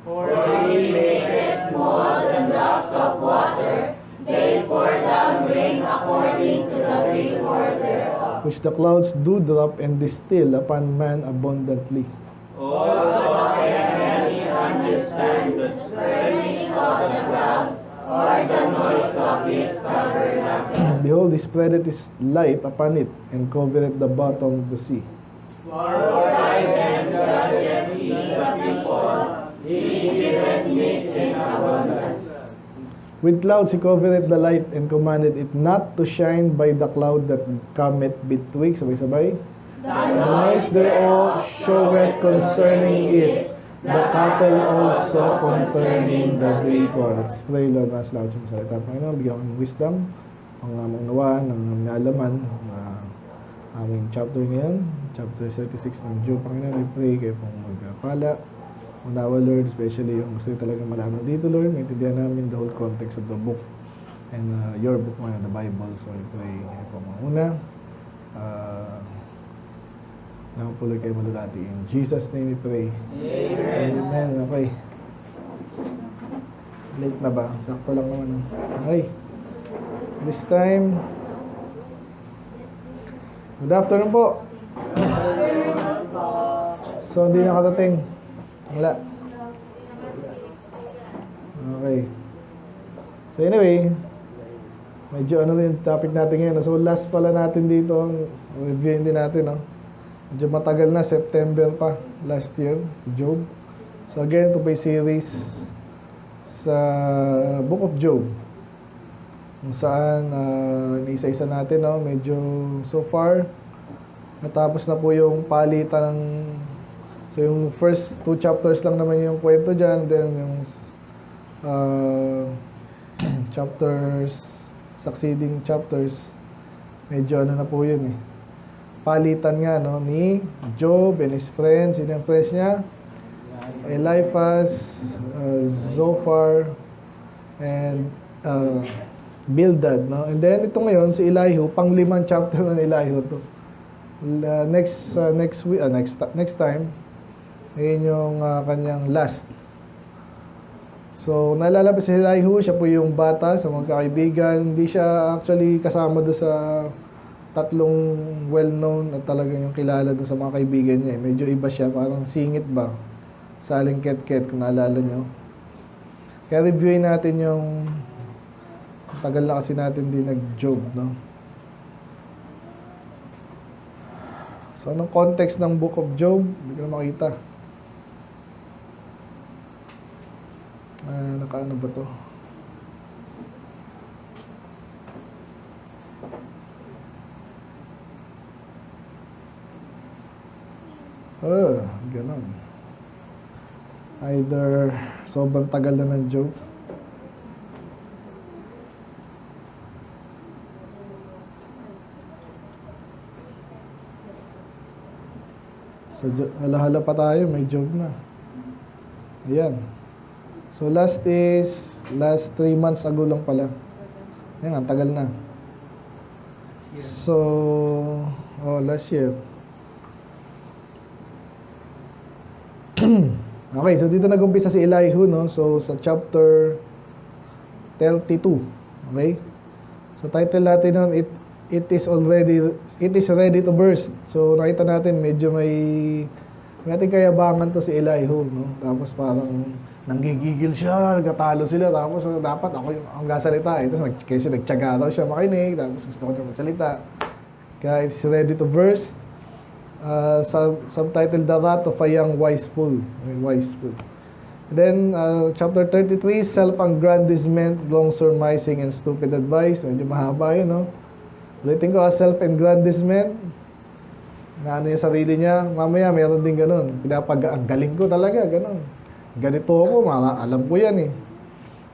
For he maketh small the drops of water, they pour down rain according to the reward thereof. Which the clouds do drop and distill upon man abundantly. Also can any understand the spreading of the clouds, or the noise of his tabernacle. Behold, he spreadeth his light upon it, and covereth the bottom of the sea. For by them judgeth he the people, he giveth meat in abundance. With clouds he covereth the light, and commanded it not to shine by the cloud that cometh betwixt. Sabay-sabay. The The noise thereof showeth concerning it, the cattle also concerning the reapers. Let's pray, Lord, na sa lahat sa salita. Panginoon, bigyan kami ng wisdom, ang maunawaan, ang nalaman, aming chapter ngayon, chapter 36 ng Job. Panginoon, I pray kayo pong magpala. Unawa, Lord, especially yung gusto talaga malaman dito, Lord, maintindihan namin the whole context of the book and your book, man, the Bible. So I pray kayo pong mauna. Nakapuloy kayo malulati. In Jesus' name we pray. Amen. Okay. Late na ba? Sakto lang naman. Okay. This time, good afternoon po. So, hindi nakatating. Wala. Okay. So, anyway, medyo ano rin yung topic natin ngayon. So, last pala natin dito, reviewin din natin, no? Medyo matagal na, September pa, last year, Job. So, again, ito pa yung series sa Book of Job. Kung saan, isa-isa natin, no? Medyo, so far, natapos na po yung palitan ng, so yung first 2 chapters lang naman yung kwento dyan, then yung chapters, succeeding chapters, medyo ano na po yun eh. Palitan nga, no, ni Job and his friends. Sino yung friends niya? Eliphaz, Zophar, and Bildad, no? And then ito ngayon si Elihu, pang-limang chapter ng Elihu to. Next time, ngayon yung kanyang last. So, naalala pa si Elihu, siya po yung bata sa mga kaibigan. Hindi siya actually kasama doon sa tatlong well-known at talagang yung kilala doon sa mga kaibigan niya. Medyo iba siya, parang singit ba? Saling ket-ket, kung naalala nyo. Kaya reviewin natin yung tagal na kasi natin din nag-Job, no? So, anong context ng Book of Job? Hindi ko na makita. Nakaano ba to? Ganon. Either sobrang tagal na ng Job. So, hala-hala pa tayo, may Job na. Ayan. So, last 3 months ago lang pala. Ayan, ang tagal na. So, last year. Okay, so dito nag-umpisa si Elihu, no? So, sa chapter 32. Okay? So, title natin nun, it is ready to burst. So, nakita natin, medyo may ating kayabangan to si Elihu, no? Tapos parang nanggigigil siya, nagkatalo sila, tapos dapat ako yung ang gasalita. Tapos kasi nagtyaga daw siya makinig, tapos gusto ko niya magsalita. Kaya it's ready to burst. Subtitle, The Wrath of a Young Wise Fool. Then, chapter 33, Self-Aggrandizement, Long Surmising, and Stupid Advice. Medyo mahaba yun, no? Ulitin ko, self-aggrandizement. Na ano yung sarili niya. Mamaya, meron din ganun. Ang galing ko talaga, ganun. Ganito ako, alam ko yan eh.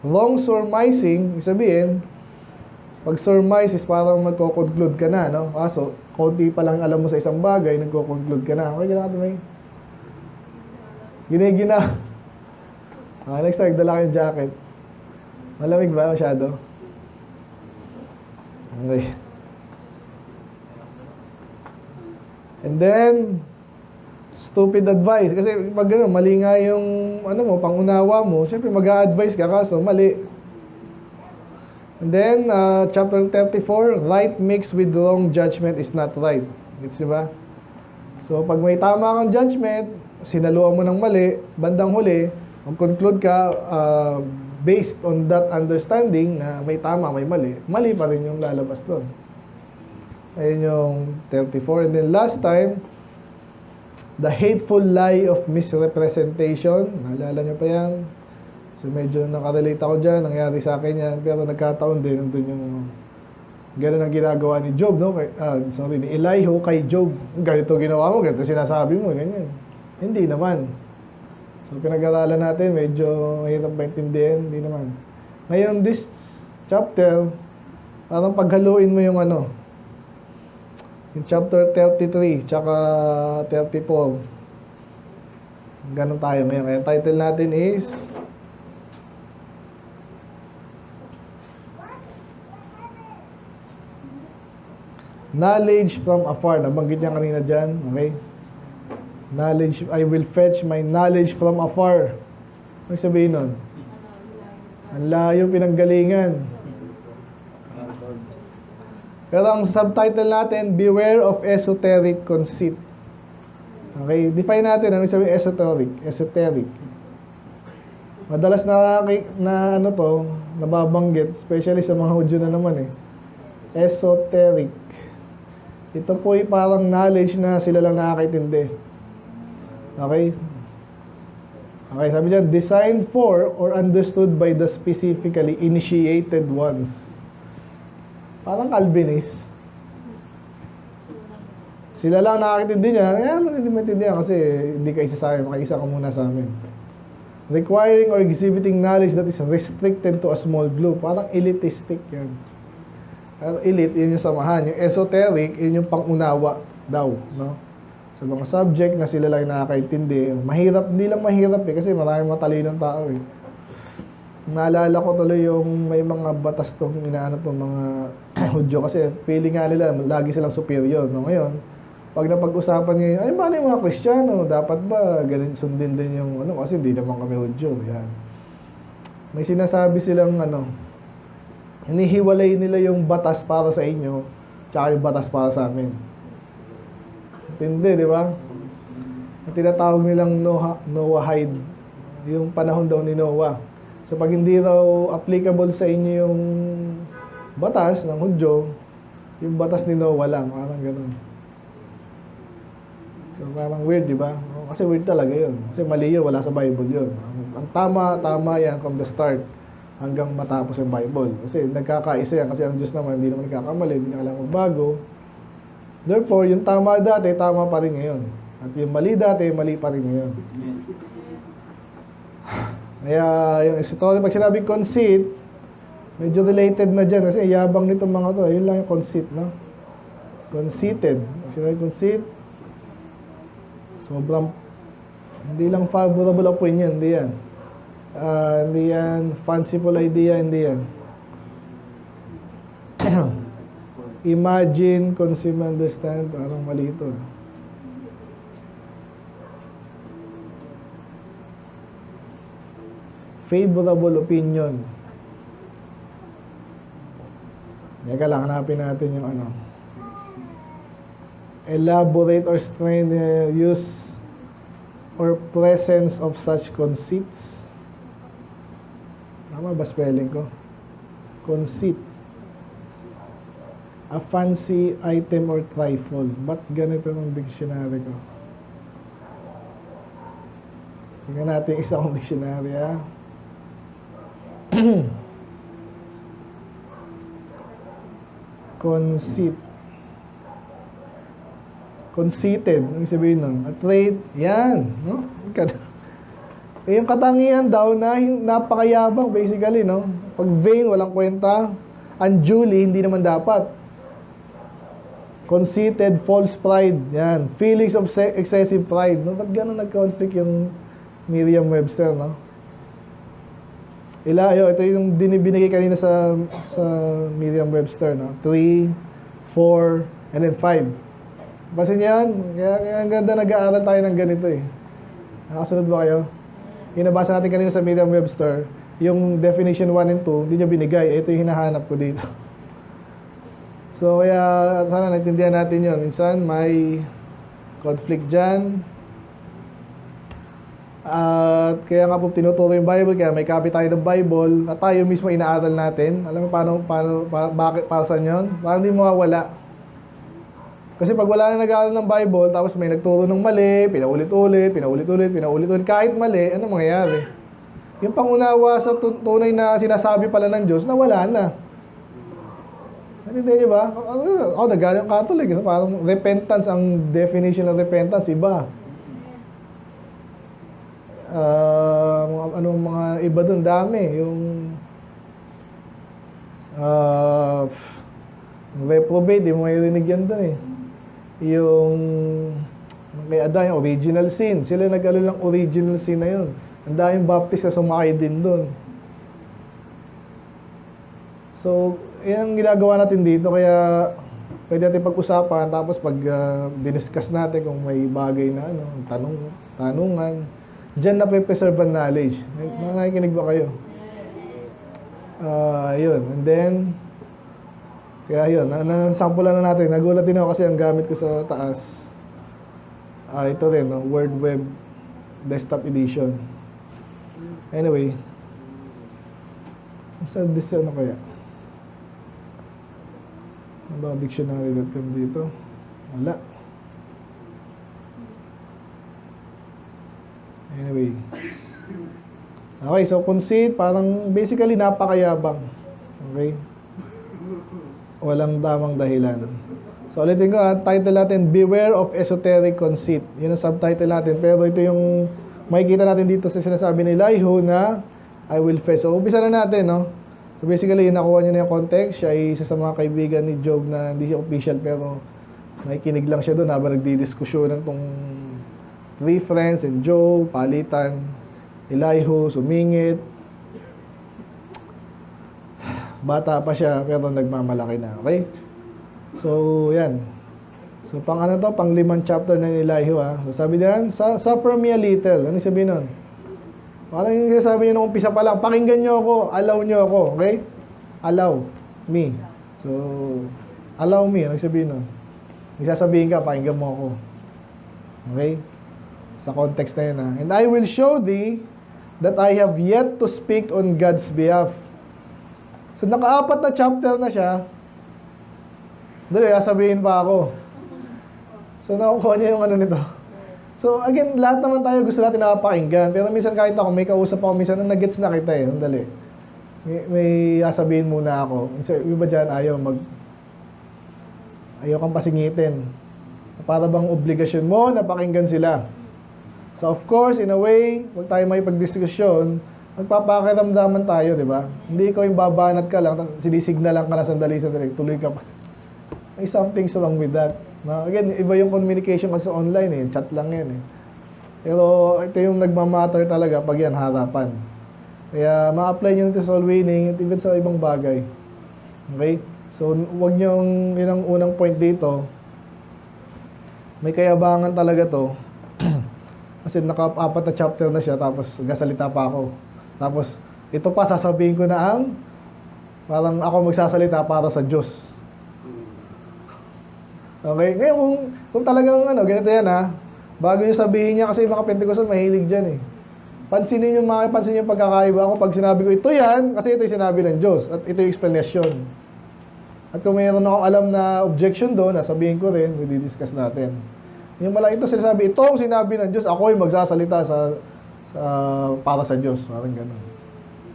Long surmising, ibig sabihin, pag surmise is parang magko-conclude ka na, no? Kaso, konti pa lang alam mo sa isang bagay, nagko-conclude ka na. Okay ka na ito, may? Gina. Next time, dala ko yung jacket. Malamig ba masyado? Okay. And then, stupid advice. Kasi pag ano, mali nga yung ano mo, pangunawa mo, syempre mag-a-advise ka kaso mali. And then, chapter 34, right mixed with wrong judgment is not right. Gets di ba? So, pag may tama kang judgment, sinaluan mo ng mali, bandang huli, mag-conclude ka based on that understanding na may tama, may mali, mali pa rin yung lalabas doon. Ayun yung 34. And then last time, the hateful lie of misrepresentation. Naalala nyo pa yan? So medyo nakarelate ako dyan, nangyari sa akin yan, pero nagkataon din, nandun yung gano'n ang ginagawa ni Job, no? Ni Elihu kay Job. Ganito ginawa mo, ganito sinasabi mo, ganyan. Hindi naman. So pinag-aralan natin, medyo mahirap maintindihan, hindi naman. Ngayon, this chapter, parang paghaluin mo yung ano, yung chapter 33, tsaka 34. Ganon tayo ngayon. Kaya title natin is Knowledge from afar. Nabanggit niya kanina dyan. Okay? Knowledge, I will fetch my knowledge from afar. Ano sabihin nun? Ang layo pinanggalingan. Pero ang subtitle natin, Beware of Esoteric Conceit. Okay? Define natin ano sabihin esoteric. Esoteric. Madalas na ano to, nababanggit, especially sa mga Hudyo na naman eh. Esoteric. Ito po ay parang knowledge na sila lang nakakaintindi. Okay? Okay, sabi dyan, designed for or understood by the specifically initiated ones. Parang Calvinist. Sila lang nakakaintindi niya. Hindi maintindihan kasi hindi ka isa sa amin. Makaisa ka muna sa amin. Requiring or exhibiting knowledge that is restricted to a small group. Parang elitistic yan. Elite, yun yung samahan. Yung esoteric, yun yung pangunawa daw. No? Sa mga subject na sila lang nakakaintindi. Mahirap, hindi lang mahirap eh, kasi maraming matalinong tao eh. Naalala ko tuloy yung may mga batas tong inaano tong mga Hudyo kasi feeling nga nila lagi silang superior. No? Ngayon, pag napag-usapan ngayon, ay paano yung mga Kristiyano? Dapat ba ganun sundin din yung ano? Kasi hindi naman kami Hudyo. Yan. May sinasabi silang ano, hinihiwalay nila yung batas para sa inyo tsaka yung batas para sa amin. Intindi, di ba? Ang tinatawag nilang Noahide, yung panahon daw ni Noah. So pag hindi raw applicable sa inyo yung batas ng Hudyo, yung batas ni Noah lang, parang gano'n. So parang weird, di ba? Kasi weird talaga yun. Kasi mali yun, wala sa Bible yun. Ang tama yan from the start hanggang matapos yung Bible. Kasi nagkakaisa yan. Kasi ang Diyos naman, hindi naman nagkakamali, hindi naman magbago. Therefore, yung tama dati, tama pa rin ngayon. At yung mali dati, mali pa rin ngayon. Kaya yung story, pag sinabing conceit, medyo related na dyan. Kasi yabang nitong mga to. Yun lang yung conceit, no? Conceited. Pag sinabing conceit, sobrang, hindi lang favorable opinion, hindi yan. Hindi yan fanciful idea, hindi yan. Imagine, conceive, understand. Parang mali ito. Favorable opinion. Teka lang, hanapin natin yung ano. Elaborate or strain use or presence of such conceits. Tama ba spelling ko? Conceit. A fancy item or trifle. Ba't ganito ng dictionary ko? Tingnan natin isa kong dictionary, ha? Conceit. Conceited. Ano sabihin nun? A trait. Yan. No? Eh, yung katangian daw na napakayabang basically, no? Pag vain, walang kwenta. Unduly, hindi naman dapat. Conceited, false pride. Yan. Feelings of excessive pride. No? Ba't gano'n nag-conflict yung Merriam-Webster, no? Ito yung binigay kanina sa Merriam-Webster, no? 3, 4, and then 5. Basin niyo yan? Kaya ang ganda nag-aaral tayo ng ganito eh. Nakasunod ba kayo? Yung nabasa natin kanina sa Merriam-Webster, yung definition 1 and 2, hindi niya binigay. Ito yung hinahanap ko dito. So, kaya sana naintindihan natin yun. Minsan, may conflict dyan. At kaya nga po tinuturo yung Bible, kaya may copy tayo ng Bible at tayo mismo inaaral natin. Alam mo bakit, para saan yun? Para hindi mawawala. Kasi pag wala na nag-aaral ng Bible, tapos may nagturo ng mali, pinaulit-ulit, kahit mali, ano mangyayari? Yung pangunawa sa tunay na sinasabi pala ng Diyos, nawala na. Natindihan niyo ba? Ako, nagaling Catholic. Parang repentance, ang definition ng repentance, iba. Mga iba dun, dami. Yung reprobate, di mo maririnig yan dun eh. Yung kay Adan, yung original sin. Sila nag-alo ng original sin na yun. Ang daming Baptist na sumakay din dun. So, yan ang ginagawa natin dito. Kaya pwede natin pag-usapan. Tapos pag diniscuss natin kung may bagay na tanungan, diyan na preserve ang knowledge. Nakikinig ba kayo? Yun. And then, kaya yun, sample na natin. Nagulat din ako kasi ang gamit ko sa taas. Ito rin, no? Word Web Desktop Edition. Anyway, sa ano kaya? Ano ba dictionary.com dito? Wala. Anyway. Okay, so conceit, parang basically napakayabang. Okay? Walang tamang dahilan. So ulitin ko, title natin, Beware of Esoteric Conceit. Yun ang subtitle natin. Pero ito yung makikita natin dito sa sinasabi ni Elihu na I will fetch. So umpisa na natin, no? So basically, nakuha niyo na yung context. Siya ay isa sa mga kaibigan ni Job na hindi siya official pero nakikinig lang siya doon habang nagdidiskusyon ng tong three friends and Job, palitan, Elihu, sumingit. Bata pa siya pero nagmamalaki na, okay? So, yan. So, pang 5 chapter ng Elihu, ha? So, sabi diyan, suffer me a little. Ano sabihin nun? Parang yung sabi niya nung umpisa pa lang, pakinggan niyo ako, allow niyo ako, okay? Allow me. So, allow me, ano sabihin nun? May sasabihin ka, pakinggan mo ako. Okay? Sa context na yun, ha? And I will show thee that I have yet to speak on God's behalf. So, naka-4 na chapter na siya. Dali, sabihin pa ako. So, nakukuha niya yung nito. So, again, lahat naman tayo gusto natin nakapakinggan. Pero minsan kahit ako, may kausap ako, minsan nag-gets na kita eh. Dali. May sabihin muna ako. Iba dyan, ayaw kang pasingitin. Para bang obligasyon mo na pakinggan sila. So, of course, in a way, huwag tayo may pagdiskusyon, magpapakiramdaman tayo, di ba? Hindi ikaw yung babanat ka lang, sinisignalan ka na sandali, tuloy ka pa. May something's wrong with that. Again, iba yung communication kasi online eh, chat lang yan eh. Pero ito yung nagmamatter talaga pag yan harapan. Kaya ma-apply nyo ito sa soul winning at even sa ibang bagay. Okay? So, huwag nyo, yun ang unang point dito. May kayabangan talaga to. Kasi naka-4 na chapter na siya, tapos gasalita pa ako. Tapos, ito pa, sasabihin ko na parang ako magsasalita para sa Diyos. Okay? Ngayon, kung talagang ganito yan bago yung sabihin niya, kasi yung mga Pentecostal mahilig dyan eh. Pansinin yung pagkakaiba ko pag sinabi ko, ito yan, kasi ito yung sinabi ng Diyos, at ito yung explanation. At kung mayroon akong alam na objection doon, sabihin ko rin, i-discuss natin. Yung mala ito sinasabi, ito ang sinabi ng Diyos, ako yung magsasalita para sa Diyos. Parang gano'n.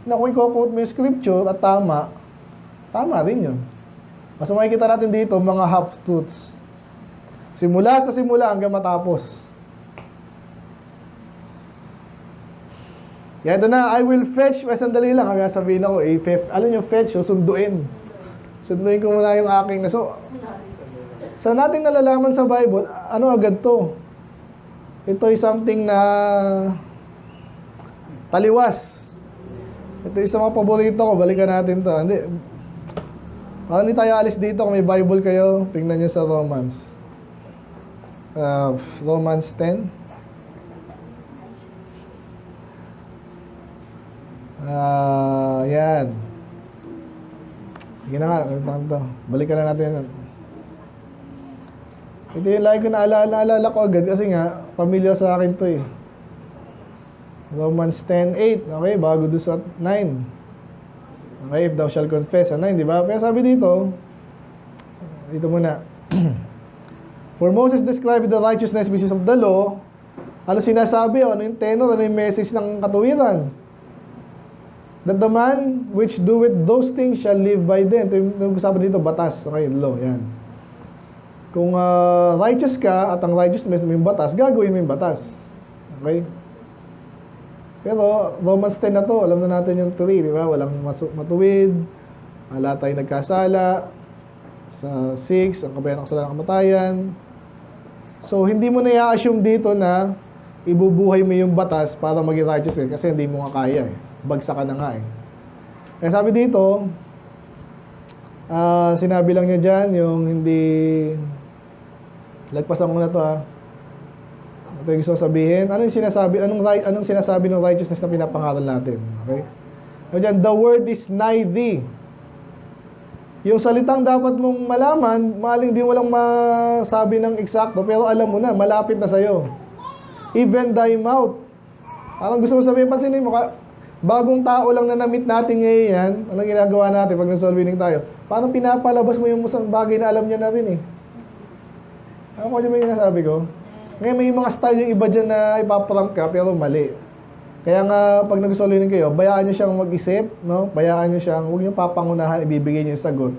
Na kung i-quote mo yung scripture at tama rin yun. Mas makikita natin dito, mga half-truths. Simula hanggang matapos. Yan, ito na, I will fetch, sandali lang, hanggang sabihin ako, alam nyo, fetch, sunduin. Sunduin ko muna yung aking, so, sa nating nalalaman sa Bible, ano agad to? Ito ay something na taliwas. Ito yung sa mga paborito ko, balikan natin to. Hindi tayo alis dito, kung may Bible kayo, tingnan nyo sa Romans. Romans 10. Yan. Sige na nga, balikan na natin. Ito yung lagi ko naalala ko agad kasi nga, familiar sa akin to eh. Romans 10:8. Okay, bago doon sa 9. Okay, if thou shall confess. 9, di ba? Pero sabi dito muna. For Moses described the righteousness which is of the law. Ano sinasabi? Ano yung tenor? Ano yung message ng katuwiran? That the man which doeth those things shall live by them. Ito yung sabi dito, batas. Okay, law. Yan. Kung righteous ka at ang righteousness mo yung batas, gagawin mo yung batas. Okay? Pero Romans 10 na to, alam na natin yung 3, di ba? Walang matuwid, wala tayong nagkasala. Sa 6, ang kabayan ng kasalanan, kamatayan. So, hindi mo na i-assume dito na ibubuhay mo yung batas para maging righteous kasi hindi mo nga kaya eh. Bagsak ka na nga eh. Kaya sabi dito, sinabi lang niya dyan, yung hindi... Lagpasan ko na to ha. Ito yung gusto sabihin. Anong sinasabi ng righteousness na pinapangaral natin? Okay? So dyan, the word is nigh thee. Yung salitang dapat mong malaman, maling di walang masabi ng eksakto, pero alam mo na, malapit na sa'yo. Even thy mouth. Parang gusto mo sabihin, pansinin mo ka, bagong tao lang na na-meet natin ngayon yan, anong ginagawa natin pag nag-solving tayo? Parang pinapalabas mo yung musang bagay na alam niya natin eh. Ako ko yung nasabi ko. Ngayon may mga style yung iba dyan na ipaprank ka, pero mali. Kaya nga, pag nag-solving kayo, bayaan nyo siyang mag-isip, no? Bayaan nyo siyang, huwag nyo papangunahan, ibibigay nyo yung sagot.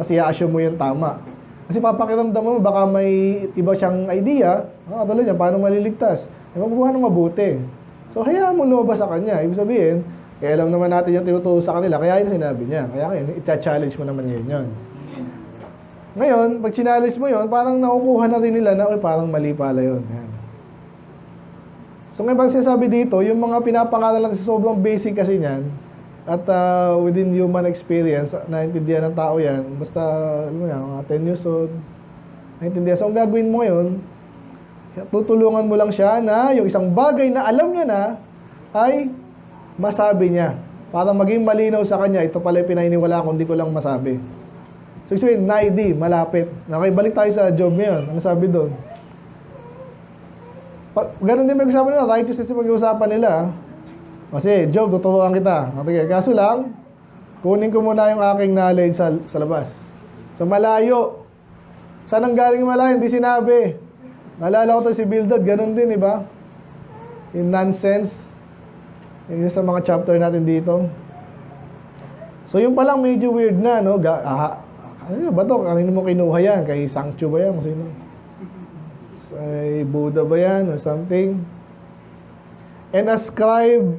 Kasi i-assume mo yung tama. Kasi papakiramdam mo, baka may iba siyang idea, tulad niya, paano maliligtas? Mabubuhay ng mabuti. So, hayaan mo lumabas sa kanya. Ibig sabihin, alam naman natin yung tinuturo sa kanila, kaya yun sinabi niya. Kaya ngayon, ita-challenge mo naman yun. Ngayon, pag challenge mo yun, parang nakukuha na rin nila na, parang mali pala yun. Yan. So ngayon, pag sinasabi dito, yung mga pinapangaral natin sa sobrang basic kasi niyan, at within human experience, naintindihan ng tao yan, basta, mga 10 years old, naintindihan. So, ang gagawin mo ngayon, tutulungan mo lang siya na yung isang bagay na alam niya na, ay masabi niya. Para maging malinaw sa kanya, ito pala yung pinahiniwala ko, hindi ko lang masabi. So, sabihin, naidi, malapit. Okay, balik tayo sa Job ngayon. Ano sabi doon? Ganon din mag-usapan nila, righteousness yung mag-usapan nila. Kasi, Job, tuturuan kita. Okay, kaso lang, kunin ko muna yung aking knowledge sa labas. Sa malayo. Saan ang galing yung malayo? Hindi sinabi. Naalala ko to si Bildad, ganon din, iba? In nonsense. Yung sa mga chapter natin dito. So, yung palang medyo weird na, no? Ano ba to? Kanino mo kinuha yan? Kay Sangchu ba yan? Kung sino? Kay Buddha ba yan? Or something? And ascribe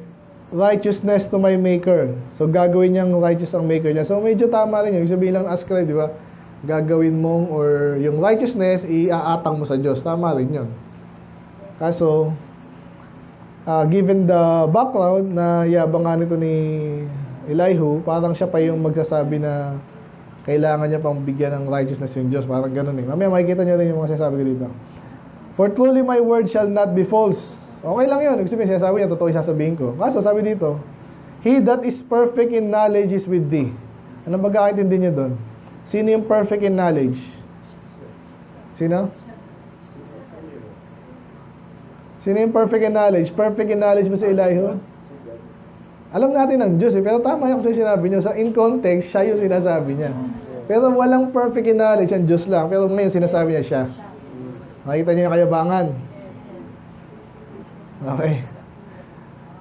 righteousness to my maker. So, gagawin niyang righteous ang maker niya. So, medyo tama rin yun. Ibig sabihin lang ascribe, di ba? Gagawin mong, or yung righteousness, iaatang mo sa Diyos. Tama rin yun. Kaso, given the background na yabangan nito ni Elihu, parang siya pa yung magsasabi na kailangan niya pang bigyan ng righteousness yung Diyos. Parang ganun eh. Mamaya makikita niyo rin yung mga sinasabi ko dito. For truly my word shall not be false. Okay lang yun. Ibig sabihin, sinasabi niya, totoo yung sasabihin ko. Kaso sabi dito, he that is perfect in knowledge is with thee. Ano ba kakintindi niyo doon? Sino yung perfect in knowledge? Sino? Sino yung perfect in knowledge? Perfect in knowledge ba si Elihu? Alam natin ng Diyos eh, pero tama yung sinabi niyo. In context, siya yung sinasabi niya. Pero walang perfect in knowledge, ang Diyos lang. Pero ngayon sinasabi niya siya. Makita niyo yung kayabangan. Okay.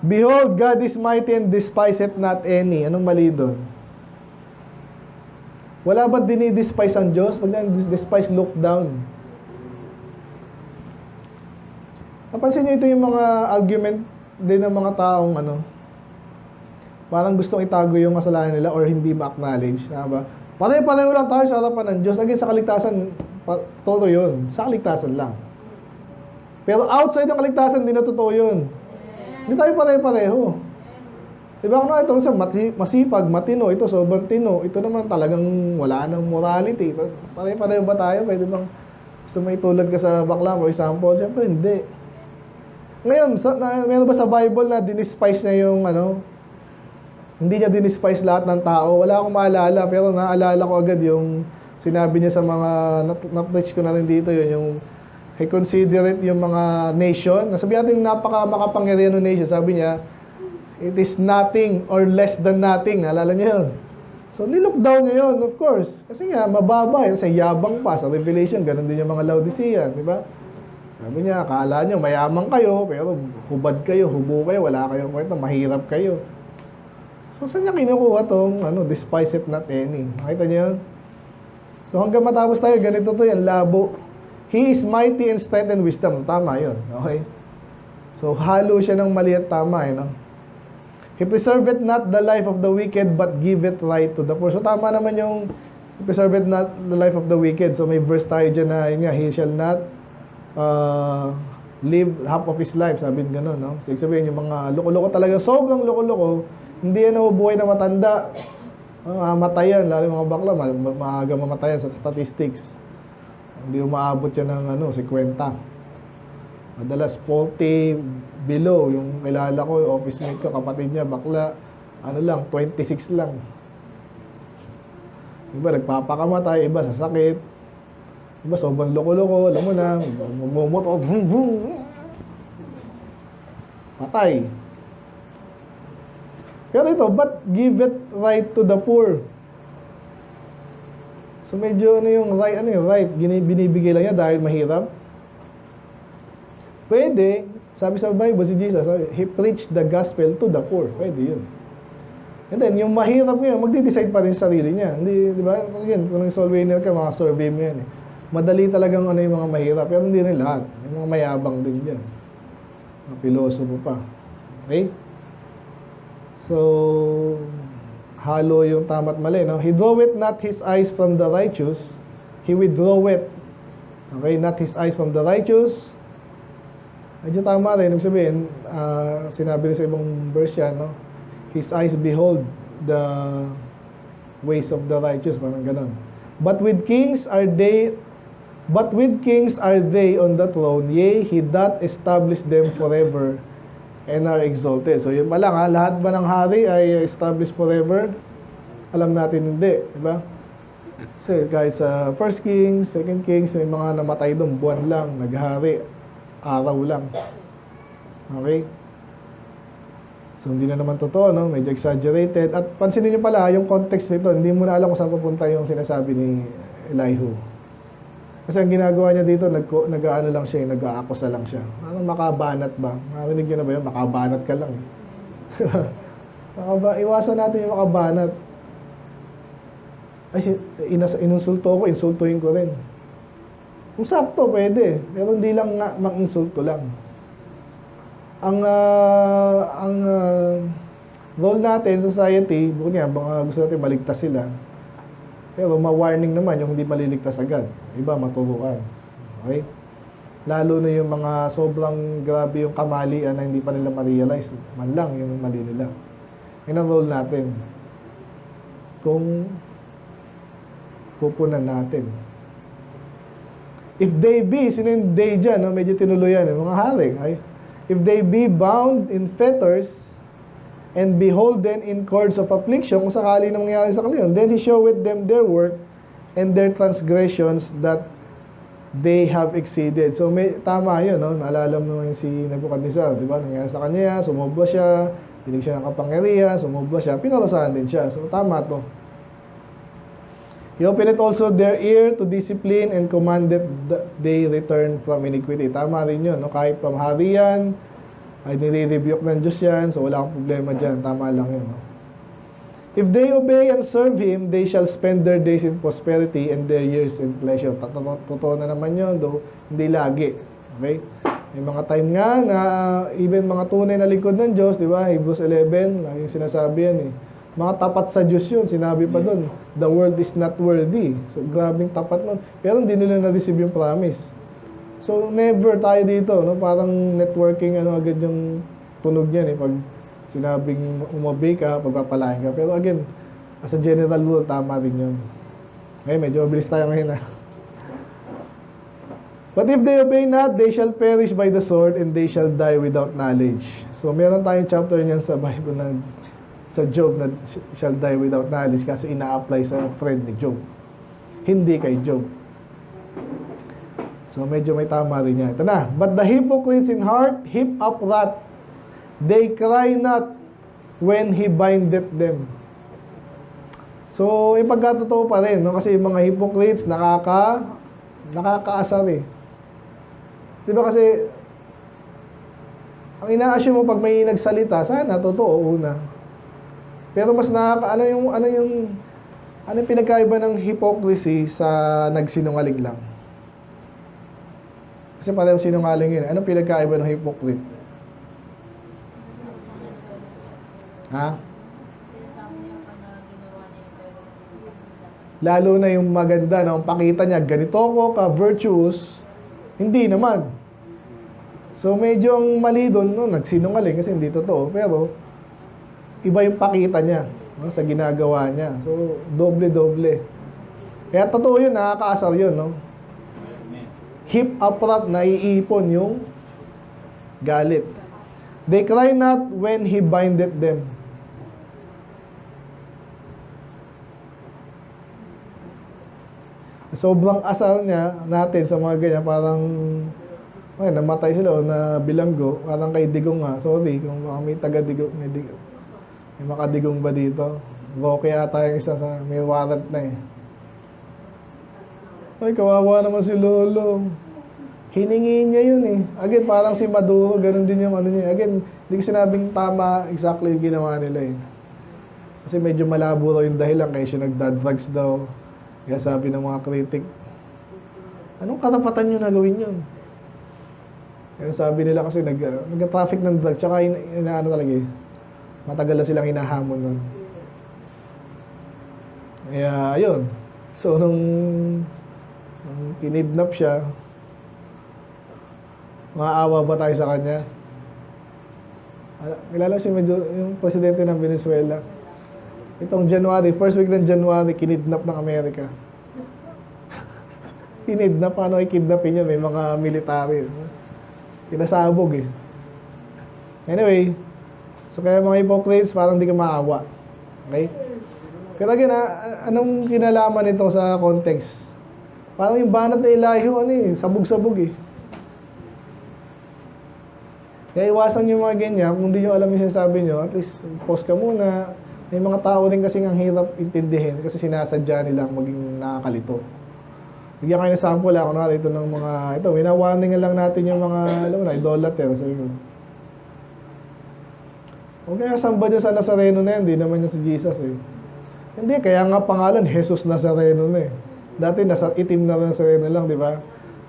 Behold, God is mighty and despiseth not any. Anong mali doon? Wala ba dinidespise ang Diyos? Pag despise, look down. Napansin niyo ito yung mga argument din ng mga taong parang gustong itago yung kasalanan nila or hindi ma-acknowledge. Ba? Pare-pareho lang tayo sa harapan ng Diyos. Again, sa kaligtasan, totoo yun. Sa kaligtasan lang. Pero outside ng kaligtasan, hindi na totoo yun. Hindi tayo pare-pareho. Diba kung ito sa masipag, matino, ito sobrang tino. Ito naman talagang wala ng morality. Pare-pareho ba tayo? Pwede bang Gusto mo itulad ka sa bakla, for example? Siyempre, hindi. Ngayon, meron ba sa Bible na dinispice niya yung hindi niya dinispice lahat ng tao? Wala akong maalala, pero naalala ko agad yung sinabi niya sa mga, na-preach ko na rin dito yun, yung he considerate yung mga nation. Nasabi natin yung napaka-makapangyarihan ng nation. Sabi niya, it is nothing or less than nothing. Naalala niyo yun? So, nilook down niya yun, of course. Kasi nga, mababa. Sa yabang pa, sa Revelation, ganun din yung mga Laodicean, di ba? Sabi niya, akala niyo, mayaman kayo, pero hubad kayo, hubo kayo, wala kayong kwenta, mahirap kayo. So, saan niya kinukuha tong, despise it not any? Makita niyo yun? So, hanggang matapos tayo, ganito to yan, labo. He is mighty in strength and wisdom. Tama yun, okay? So, halo siya ng mali at tama, He preserveth not the life of the wicked, but giveth right to the poor. So, tama naman yung he preserveth not the life of the wicked. So, may verse tayo dyan na, yun nga, he shall not live half of his life. Sabi nyo gano'n, no? So, sabihin, yung mga loko-loko talaga, sobrang loko-loko, hindi yan buhay na matanda. Matayan, lalo yung mga bakla, maaga mamatayan sa statistics. Hindi umaabot yan ng 50. Madalas 40 below. Yung kilala ko, office mate ko, kapatid niya, bakla, 26 lang. Iba nagpapakamatay, iba sa sakit. Iba sobrang loko-loko, alam mo na, mumumoto, vroom, vroom. Patay. Pero ito, but give it right to the poor. So medyo yung right, binibigay lang niya dahil mahirap. Pwede, sabi sa Bible si Jesus, he preached the gospel to the poor. Pwede yun. And then, yung mahirap ngayon, magdi-decide pa rin sa sarili niya. Hindi, di ba? Again, kung nag-solveiner ka, mga survey mo yan. Madali talagang yung mga mahirap. Pero hindi rin lahat. Yung mga mayabang din yan. Mga pilosopo pa. Okay? So, halo yung tama't mali, no? He draweth not his eyes from the righteous, he withdraweth. Okay, not his eyes from the righteous. Medyo tama rin, ibig sabihin, sinabi rin sa ibang verse yan, no? His eyes behold the ways of the righteous, parang ganon. But with kings are they on the throne, yea, he doth establish them forever, and are exalted. So yun pa lang, lahat ba ng hari ay established forever? Alam natin hindi, di ba? So guys, First Kings, Second Kings, may mga namatay doon, buwan lang, naghari, araw lang. Okay? So hindi na naman totoo, no? Medyo exaggerated. At pansinin niyo pala, yung context nito, hindi mo na alam kung saan pupunta yung sinasabi ni Elihu. Kasi ang ginagawa niya dito, nag-aano lang siya, nag-aakusa lang siya. Parang makabanat ba? Narinig niyo na ba yun? Makabanat ka lang. Iwasan natin yung makabanat. Ay, inulsulto ko, insultuhin ko rin. Kung sakto, pwede. Pero hindi lang nga mang-insulto lang. Ang role natin, society, bukod nga, gusto natin maligtas sila. Pero ma-warning naman yung hindi maliligtas agad. Iba, maturuan. Okay? Lalo na yung mga sobrang grabe yung kamalian na hindi pa nila ma-realize. Man lang yung mali nila. Yun ang role natin. Kung pupunan natin. If they be, sino yung they dyan? No? Medyo tinuluyan. Mga hari. Okay? If they be bound in fetters, and beholden in cords of affliction, kung sakali na mangyari sa kanila, then he showeth them their work and their transgressions that they have exceeded. So, tama yun, no? Naalala mo yung si Nebuchadnezzar, di ba? Nangyari sa kanya, sumobra siya, pinig siya ng kapangyarihan, sumobra siya, pinarusahan din siya. So, tama to. He opened also their ear to discipline and commanded that they return from iniquity. Tama rin yun, no? Kahit pamaharian, ay nire-rebuke ng Diyos yan, so wala akong problema dyan. Tama lang yun. No? If they obey and serve Him, they shall spend their days in prosperity and their years in pleasure. Totoo na naman yun, though hindi lagi. Okay? May mga time nga na even mga tunay na lingkod ng Diyos, di ba? Hebrews 11, yung sinasabi yan eh. Mga tapat sa Diyos yun, sinabi pa doon, the world is not worthy. So, grabing tapat nun. Pero hindi nila na-receive yung promise. So, never tayo dito, no? Parang networking, agad yung tunog niyan, eh. Pag sinabing umobey ka, pagpapalain ka. Pero again, as a general rule, tama rin yun. Okay, medyo mabilis tayo ngayon, But if they obey not, they shall perish by the sword, and they shall die without knowledge. So, meron tayong chapter niyan sa Bible na sa Job na shall die without knowledge kasi ina-apply sa friend ni Job. Hindi kay Job. So, medyo may tama rin yan. Ito na. But the hypocrites in heart heap up wrath. They cry not when he bindeth them. So, ipagkatotoo pa rin, no? Kasi yung mga hypocrites, nakakaasar eh. Diba kasi, ang ina-assume mo pag may nagsalita, sana, totoo, una. Pero mas ano yung pinagkaiba ng hypocrisy sa nagsinungaling lang? Kasi pareho sinungaling yun. Anong pinagkaiba ng hypocrite? Ha? Lalo na yung maganda, no? Ang pakita niya, ganito ko ka-virtuous, hindi naman. So, medyo ang mali doon, no? Nagsinungaling kasi hindi totoo. Pero, iba yung pakita niya, no? Sa ginagawa niya. So, doble-doble. Kaya totoo yun, nakakaasar yun, no? Heap up wrath, naiipon yung galit. They cry not when he bindeth them. Sobrang asar niya natin sa mga ganyan, parang ay, namatay sila o na bilanggo, parang kay Digong nga. Sorry kung may taga-Digong, may makadigong ba dito? Roque ata yung isa sa may warrant na eh. Ay, kawawa naman si Lolo. Hiningi niya yun eh. Again, parang si Maduro, ganun din yung ano niya. Again, hindi ko sinabing tama exactly yung ginawa nila eh. Kasi medyo malabo raw yung dahilan kaya siya nagdad-drugs daw. Kaya sabi ng mga critic, anong karapatan nyo na gawin yun? Kaya sabi nila kasi nag-traffic ng drugs, tsaka inaano talaga eh. Matagal na silang hinahamon nun. Kaya, ayun. So, nung kinidnap siya, maawa ba tayo sa kanya? Kilala si yung presidente ng Venezuela. Itong January, first week ng January, kinidnap ng Amerika. Kinidnap, paano i-kidnapin yun? May mga military. Kinasabog eh. Anyway, so kaya mga hypocrites, parang di ka maawa. Okay? Pero again, anong kinalaman nito sa context? Parang yung banat na Elihu, sabog-sabog eh. Kaya iwasan nyo mga ganyan, kung di nyo alam yung sinasabi nyo, at least pause ka muna. May mga tao din kasing ang hirap intindihin kasi sinasadya nilang maging nakakalito. Bigyan kayo ng sample ako na ito ng mga, winawarningan lang natin yung mga, alam na, idolater. Sabi ko, okay, samba dyan sa Nazareno na yan, di naman yan si Jesus eh. Hindi, kaya nga pangalan, Jesus Nazareno na eh. Dati nasa itim na Nazareno lang, di ba?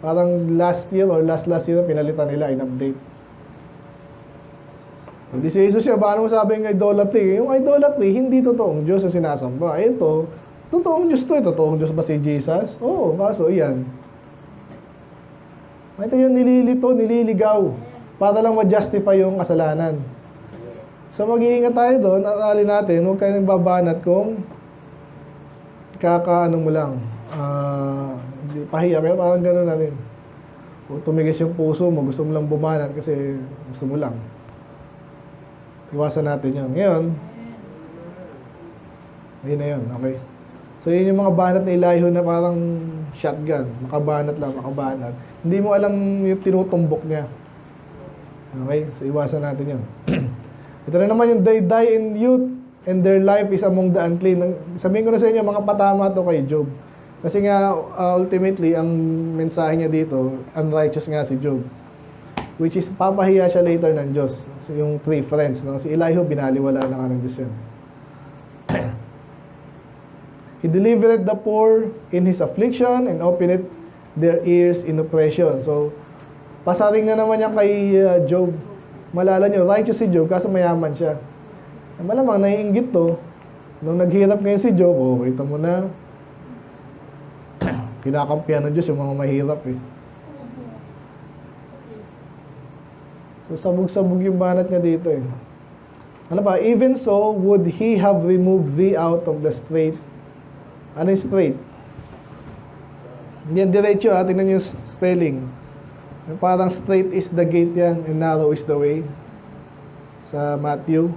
Parang last year or last year, pinalitan nila, in-update. Hindi si Jesus siya, paano mo sabi ng idolatry? Yung idolatry, hindi totoong Diyos ang sinasamba. Ito, totoong Diyos to. Totoong Diyos ba si Jesus? Oo, kaso iyan. Ito yung nililigaw para lang ma-justify yung kasalanan. So mag-iingat tayo doon, aralin natin, huwag kayo nagbabanat kung kakaano mo lang. Pahiya, pero parang gano'n na rin. Kung tumigis yung puso mo, gusto mo lang bumanat kasi gusto mo lang. Iwasan natin yun. Ngayon, ayun na yun, okay? So, yun yung mga banat na Elihu na parang shotgun. Makabanat lang, makabanat. Hindi mo alam yung tinutumbok niya. Okay? So, iwasan natin yun. Ito na naman yung they die in youth and their life is among the unclean. Sabihin ko na sa inyo, mga patama to kay Job. Kasi nga, ultimately, ang mensahe niya dito, unrighteous nga si Job. Which is, papahiya siya later ng Diyos. So, yung three friends, no? Si Elihu, binaliwala na nga ng Diyos yan. He delivered the poor in his affliction and opened their ears in oppression. So, pasaring na naman yan kay Job. Malala nyo, righteous si Job, kaso mayaman siya. Malamang, naiinggit to. Nung naghirap ngayon si Job, kita mo na, kinakampihan ng Diyos yung mga mahirap eh. So, sabog-sabog yung banat niya dito eh. Ano pa? Even so, would he have removed thee out of the strait? Ano yung strait? Hindi yan diretso ha. Tingnan nyo yung spelling. Parang straight is the gate yan and narrow is the way. Sa Matthew.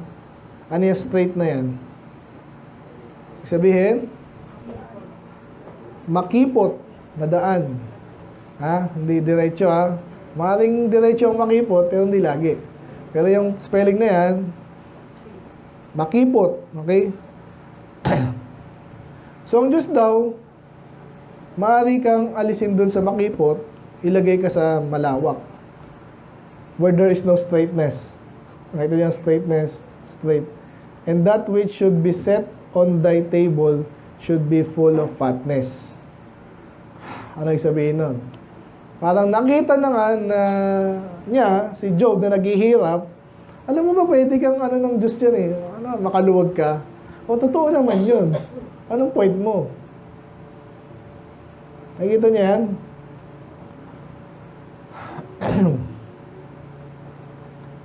Ano yung straight na yan? Sabihin, makipot na daan. Ha? Hindi diretso ha. Maring diretso ang makipot, pero hindi lagi. Pero yung spelling na yan, makipot. Okay? So, ang Diyos daw, maaari kang alisin dun sa makipot, ilagay ka sa malawak. Where there is no straightness. Nakita niyo yung straightness, straight. And that which should be set on thy table should be full of fatness. Ano yung sabihin nun? Parang nakita na nga na niya, si Job na naghihirap, alam mo ba pwede kang ano ng Diyos dyan eh, ano, makaluwag ka? O totoo naman yun. Anong point mo? Nakita niya yan?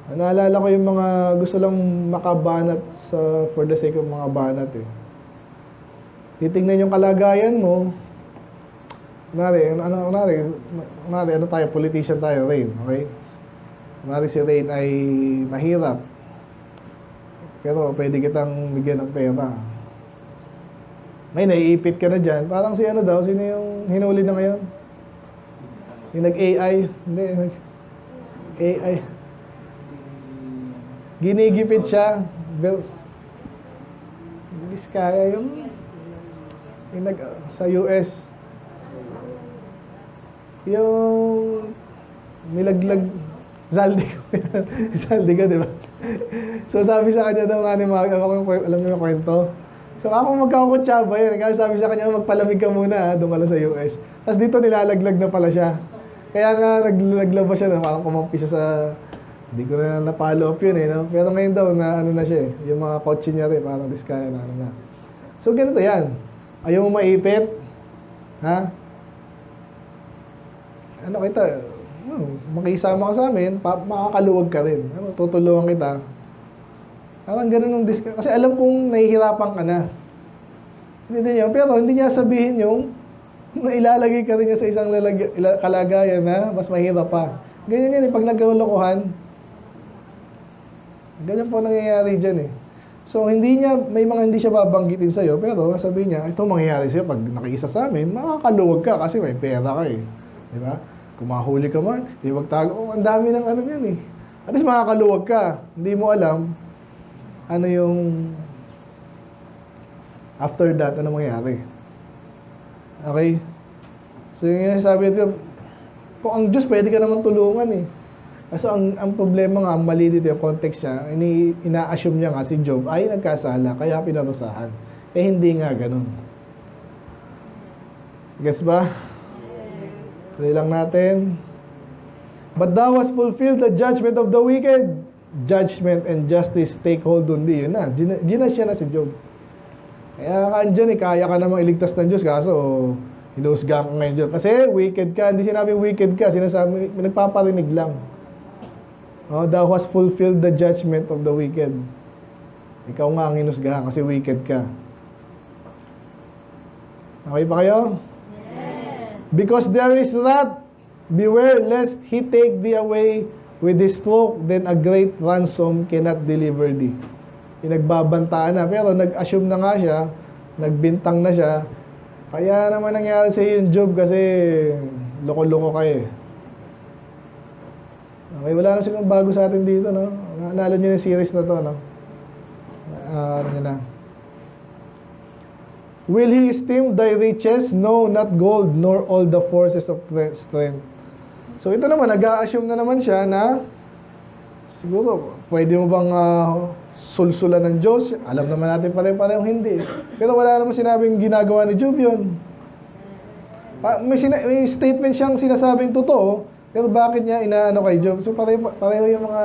Naalala ko yung mga gusto lang makabanat for the sake of mga banat eh. Titingnan yung kalagayan mo. Ano tayo, politician tayo, Rain, okay? Kunwari si Rain ay mahirap. Pero pwede kitang bigyan ng pera. May naiipit ka na dyan. Parang si ano daw, sino yung hinuli na ngayon? Yung nag-AI? Hindi, nag-AI. Ginigipit siya. Biskaya yung sa US. Yung nilaglag Zaldico. Zaldico, di ba? So sabi sa kanya daw nga ni Mark, alam niyo yung kwento? So ako magkakutsaba yun. Kaya sabi sa kanya, magpalamig ka muna, doon ka lang sa US. Tapos dito nilalaglag na pala siya. Kaya nga naglabas siya na parang kumampi siya sa... Hindi ko na na-follow up yun eh. No? Pero ngayon daw, na ano na siya eh. Yung mga kotse niya rin, parang diskaya na ano na. So ganito yan. Ayaw mo maipit? Ha? Ano kita? Makisama ka sa amin, makakaluwag ka rin. Ano, tutulungan kita. Parang ganun ang diskaya. Kasi alam kong nahihirapan ka na. Hindi niya. Pero hindi niya sabihin yung ilalagay ka rin niya sa isang kalagayan na mas mahirap pa. Ganyan yan eh. Pag nagkalokohan, ganyan po nangyayari dyan eh. So, may mga hindi siya babanggitin sa'yo, pero sabihin niya, ito mangyayari sa'yo pag nakiisa sa amin, makakaluwag ka kasi may pera ka eh. Di ba? Kung mahuli ka man, di magtago, ang dami ng ano yan eh. At least makakaluwag ka. Hindi mo alam, ano yung after that, ano mangyayari. Okay? So, yung sabi dito, kung ang Diyos, pwede ka naman tulungan eh. Kaso ang problema nga, ang mali dito yung context niya, ina-assume niya nga si Job ay nagkasala, kaya pinarusahan. Eh, hindi nga ganun. Guess ba? Tuloy lang natin. But thou hast fulfilled the judgment of the wicked. Judgment and justice take hold on thee. Yun na, ginasya na si Job. Kaya ka andyan eh, kaya ka namang iligtas ng Diyos, kaso hinusga ka ngayon Diyos. Kasi wicked ka, hindi sinabing wicked ka, sinasabi, nagpaparinig lang. Oh, thou hast fulfilled the judgment of the wicked. Ikaw nga ang hinusgahan kasi wicked ka. Okay ba kayo? Yes. Because there is wrath, beware lest he take thee away with his stroke, then a great ransom cannot deliver thee. Pinagbabantaan na, pero nag-assume na nga siya, nagbintang na siya, kaya naman nangyari sa iyo yung Job kasi loko-loko kayo eh. Okay, wala na silang bago sa atin dito, no? Naalala nyo yung series na to, no? Ano nyo na? Will he esteem thy riches? No, not gold, nor all the forces of strength. So ito naman, nag-a-assume na naman siya na siguro, pwede mo bang sulsulan ng Diyos? Alam naman natin pare-parehong hindi. Pero wala naman sinabing ginagawa ni Job yun. May statement siyang sinasabing totoo, pero bakit niya inaano kay Job? So pareho yung mga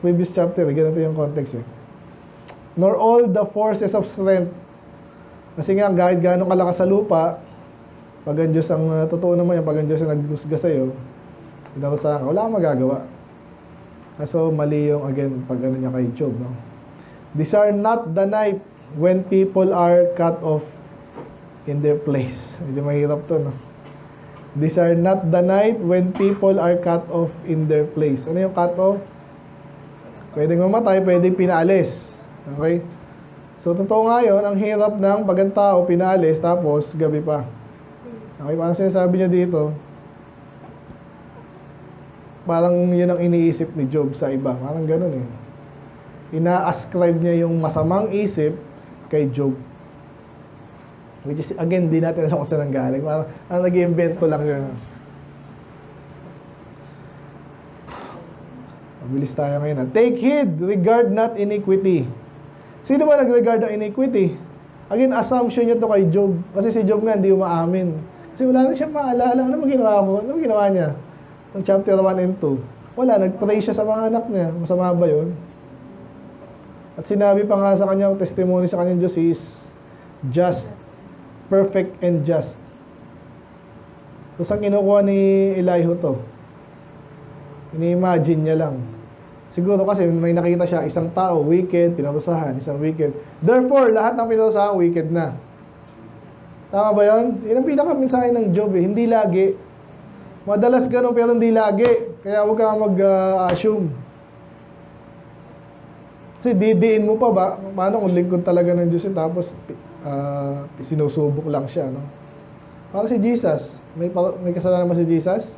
previous chapter, ganito yung context eh. Nor all the forces of strength. Kasi nga, kahit gano'ng kalakas sa lupa, pag ang Diyos ang totoo naman yan, pag ang Diyos ang naghusga sa'yo, pinarusahan ka, wala kang magagawa. Kaso mali yung, again, pag ano niya kay Job, no? These are not the night when people are cut off in their place. Medyo mahirap to, no? These are not the night when people are cut off in their place. Ano yung cut off? Pwedeng mamatay, pwedeng pinaalis. Okay? So, totoo nga yun, ang hirap ng pag ang tao pinaalis, tapos gabi pa. Okay, parang sinasabi niya dito, parang yun ang iniisip ni Job sa iba. Parang ganun eh. Ina-ascribe niya yung masamang isip kay Job. Which is, again, di natin alam kung saan nanggaling. Parang nag-iimbento lang yun. Mabilis tayo ngayon. Take heed, regard not iniquity. Sino ba nag-regard ng iniquity? Again, assumption niya to kay Job. Kasi si Job nga hindi umaamin. Kasi wala na siyang maalala. Ano ginawa ko? Ano ginawa niya? Ng chapter 1 and 2. Wala, nag-pray siya sa mga anak niya. Masama ba yun? At sinabi pa nga sa kanya, testimony sa kanya, Diyos is just, perfect and just. So, saan kinukuha ni Elihu to? Ini-imagine niya lang. Siguro kasi may nakita siya, isang tao, wicked, pinarusahan, isang wicked. Therefore, lahat ng pinarusahan, wicked na. Tama ba yun? Yun ang pinaka-mensahe ng Job eh. Hindi lagi. Madalas ganun, pero hindi lagi. Kaya huwag kang mag-assume. Kasi didiin mo pa ba? Paano kung lingkod talaga ng Diyos yun, tapos sinusubok lang siya, no? Para si Jesus, may kasalanan ba si Jesus?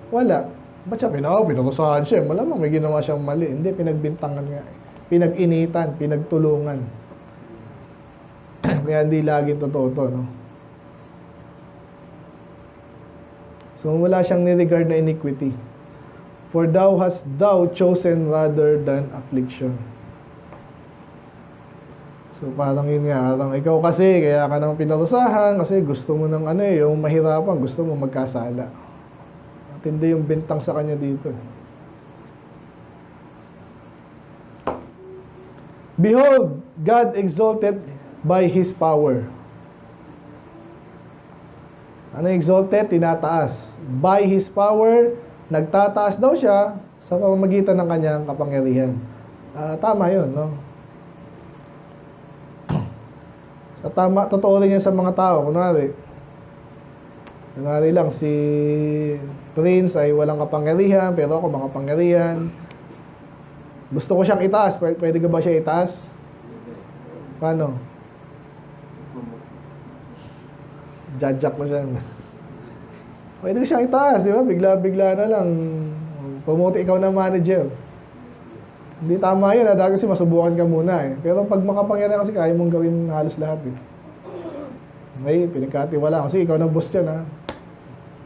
Wala. Ba't siya pinarusahan siya? Malamang may ginawa siyang mali. Hindi, pinagbintangan nga. Pinag-initan, pinagtulungan. Kaya hindi laging totoo to, no? So, wala siyang niregard na iniquity. For thou hast thou chosen rather than affliction. So, parang yun nga. Parang ikaw kasi, kaya ka nang pinarusahan kasi gusto mo ng yung mahirapan, gusto mo magkasala. Matindi yung bintang sa kanya dito. Behold, God exalted by His power. Ano exalted? Tinataas. By His power, nagtataas daw siya sa pamamagitan ng kanyang kapangyarihan. Tama yun, no? So, tama, totoo rin yan sa mga tao. Kunwari lang, si Prince ay walang kapangyarihan, pero ako makapangyarihan. Gusto ko siyang itaas. Pwede ka ba siya itaas? Paano? Jajak mo siya. Pwede ko siyang itaas, di ba? Bigla-bigla na lang. Pumunti ikaw ng manager. Hindi tama yun, dahil kasi masubukan ka muna eh. Pero pag makapangyarihan kasi, kaya mong gawin halos lahat eh. May pinagkatiwala. Kasi ikaw na boss dyan ha.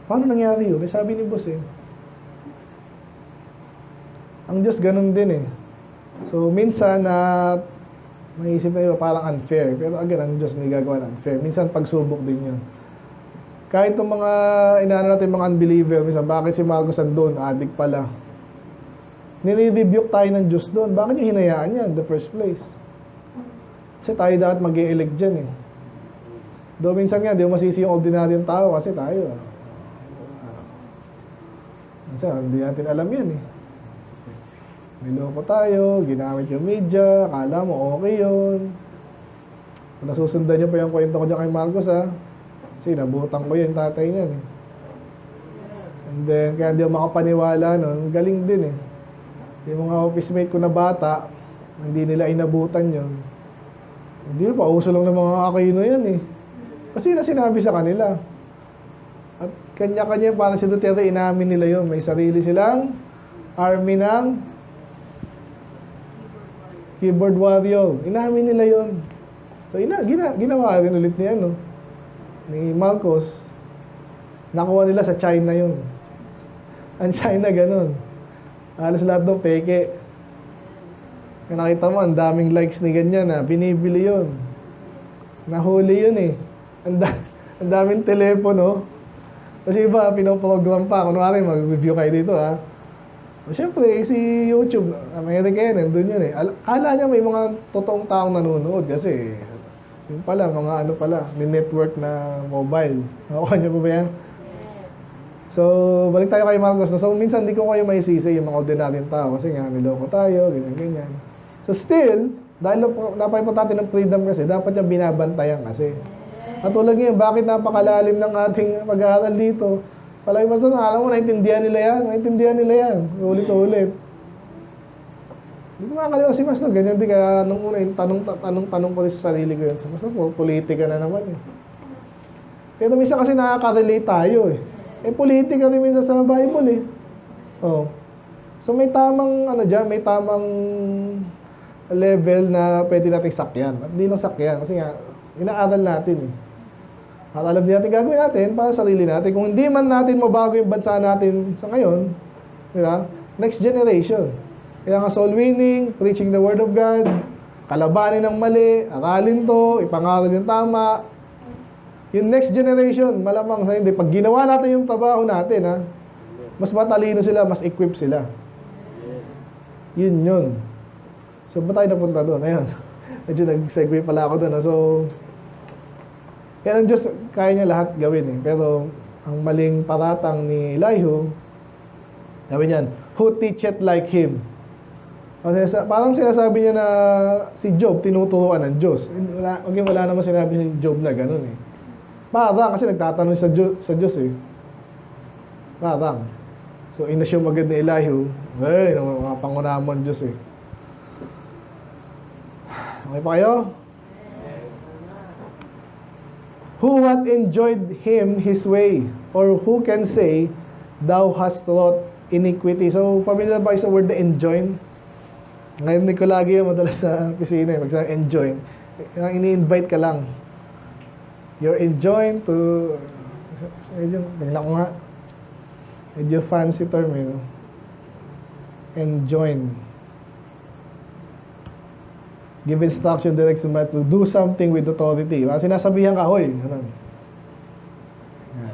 Paano nangyari yun? Sabi ni boss eh. Ang Diyos ganun din eh. So minsan naisip na yun parang unfair. Pero again, ang Diyos hindi gagawa na unfair. Minsan pagsubok din yun. Kahit itong mga inaano natin mga unbeliever, minsan bakit si Marcos andun? Addict pala. Nire-rebuke tayo ng Diyos doon. Bakit yung hinayaan yan in the first place? Kasi tayo dapat mag-i-elect dyan eh. Doon minsan nga, di mo masisi yung ordinaryong tao kasi tayo. Minsan, hindi natin alam yan eh. Niloko tayo, ginamit yung media, akala mo okay yun. Kung nasusundan nyo pa yung kwento ko dyan kay Marcos ha. Kasi nabutan ko yung tatay niyan eh. And then, kaya hindi ako makapaniwala nun, galing din eh. Yung mga office mate ko na bata, hindi nila inabutan yun. Hindi pa, uso lang ng mga Aquino yan eh. Kasi na sinabi sa kanila. At kanya-kanya para si Duterte, inamin nila yun. May sarili silang army ng keyboard warrior. Inamin nila yun. So, ginawa rin ulit ni Marcos. Nakuha nila sa China yun. Ang China ganun. Halos lahat doon peke. Kaya nakita mo, ang daming likes ni ganyan binibili yun. Nahuli yun eh. Ang daming telepono. Kasi iba, pinoprogram pa. Kunwari, mag-review kayo dito ha. Siyempre, si YouTube, America yan, nandun yun eh. Kala niya may mga totoong taong nanonood kasi yung pala, mga ni-network na mobile. Nakuha niyo po ba yan? So, balik tayo kay Marcos. So, minsan di ko kayo maisisi yung mga ordinaryong tao kasi nga, niloko tayo, ganyan-ganyan. So, still, dahil napaka-importante ng freedom kasi, dapat yung binabantayan kasi. At tulad ngayon, bakit napakalalim ng ating pag-aaral dito? Palagi pa doon, alam mo, naintindihan nila yan. Naintindihan nila yan. Ulit-ulit. Hindi ko makakaliwa si Pastor. Ganyan din. Kaya nung una, yung tanong ko rin sa sarili ko yun. Si Pastor, politika na naman eh. Pero minsan kasi nakaka-relate tayo eh. Politika rin minsan sa Bible eh. Oh. So may tamang, may tamang level na pwede nating sakyan. At hindi lang sakyan. Kasi nga, inaaral natin eh. At alam din natin gagawin natin para sa sarili natin. Kung hindi man natin mabago yung bansa natin sa ngayon, di ba? Next generation. Kaya nga soul winning, preaching the word of God, kalabanin ng mali, aralin to, ipangaral yung tama. Yung next generation, malamang sa hindi. Pag ginawa natin yung trabaho natin, ha, mas matalino sila, mas equipped sila. Yun. So, ba tayo napunta doon? Ayun. Medyo nag-segue pala ako doon. So, kaya ang Diyos, kaya niya lahat gawin eh. Pero, ang maling paratang ni Elihu, sabi niyan, who teacheth like him? Parang sinasabi niya na si Job, tinuturuan ng Diyos. Wala naman sinabi si Job na ganun eh. Parang, kasi nagtatanong sa Diyos eh. Parang. So, inassume agad ni Elihu, mga pangunamon Diyos eh. Okay pa kayo? Who hath enjoyed him his way? Or who can say, thou hast wrought iniquity? So, familiar ba kayo sa word na enjoin? Ngayon ko lagi yung madalas sa pisina, magsasabi enjoin. Ini-invite ka lang. You're enjoined to, tingnan ko nga, medyo fancy term eh, no? Enjoin. Give instruction, direction, to do something with authority. Sinasabihan ka, hoy, ganun.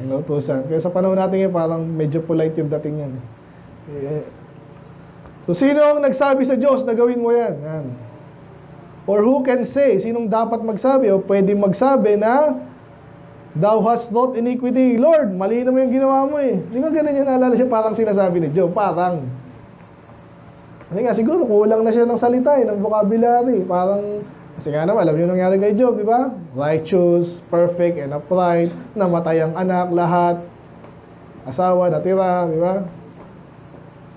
Inutusan. Kaya sa panahon natin yun, parang medyo polite yung dating yan. So, sino ang nagsabi sa Diyos na gawin mo yan? Yan. Or who can say, sinong dapat magsabi o pwede magsabi na thou hast wrought iniquity. Lord, mali naman yung ginawa mo eh. Di ba ganun yung naalala siya, parang sinasabi ni Job? Parang. Kasi nga, siguro kulang na siya ng salita eh, ng vocabulary. Parang, kasi nga naman, alam niyo nangyari kay Job, di ba? Righteous, perfect, and upright, namatay ang anak, lahat. Asawa, natira, di ba?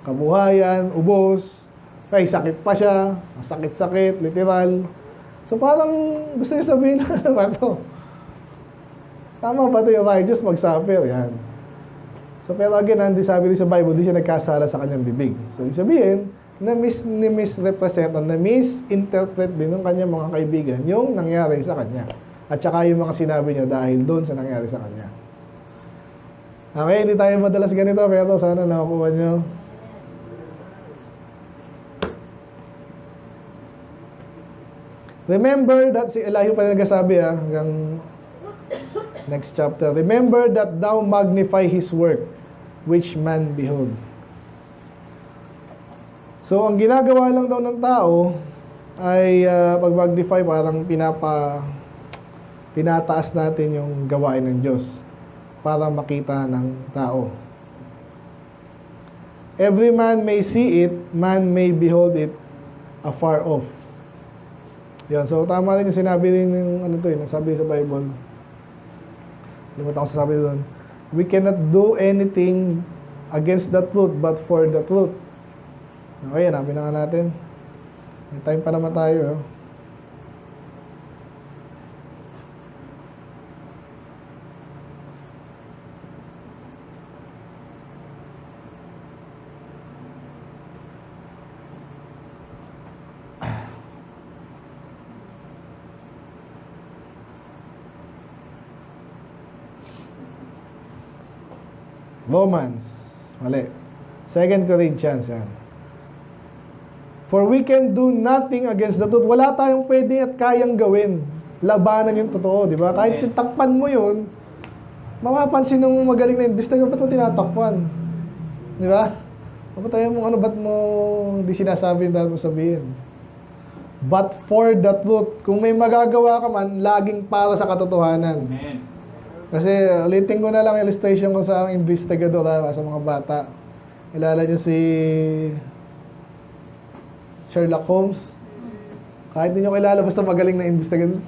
Kabuhayan, ubos. Ay, sakit pa siya. Sakit-sakit, literal. So parang gusto niya sabihin na ano ba ito? Tama ba ito yung righteous mag-suffer? Yan. So pero again, hindi sabi rin sa Bible, hindi siya nagkasala sa kanyang bibig. So ibig sabihin, na-misrepresent o na-misinterpret din ng kanyang mga kaibigan yung nangyari sa kanya. At saka yung mga sinabi niya dahil doon sa nangyari sa kanya. Okay, hindi tayo madalas ganito, pero sana nakukuha niyo. Remember that, si Elihu pa rin nagsasabi hanggang next chapter. Remember that thou magnify his work, which man behold. So, ang ginagawa lang daw ng tao ay pag-magnify, parang tinataas natin yung gawain ng Diyos para makita ng tao. Every man may see it, man may behold it afar off. Yan, so tama rin yung sinabi rin yung sabi sa Bible. Limutan ko sasabi doon. We cannot do anything against the truth but for the truth. Okay, hanapin na nga natin. May time pa naman tayo. Romans. Mali. 2 Corinthians. Yan. For we can do nothing against the truth. Wala tayong pwede at kayang gawin. Labanan yung totoo, di ba? Kahit titakpan mo yun, mapapansin ng magaling na investigator, ba't mo tinatakpan? Di ba? Kapatayin mo, ba't mo hindi sinasabi yung dapat mo sabihin? But for the truth, kung may magagawa ka man, laging para sa katotohanan. Amen. Kasi ulitin ko na lang illustration ko sa investigador sa mga bata. Ilala nyo si Sherlock Holmes. Kahit hindi nyo kilala, basta magaling na investigator.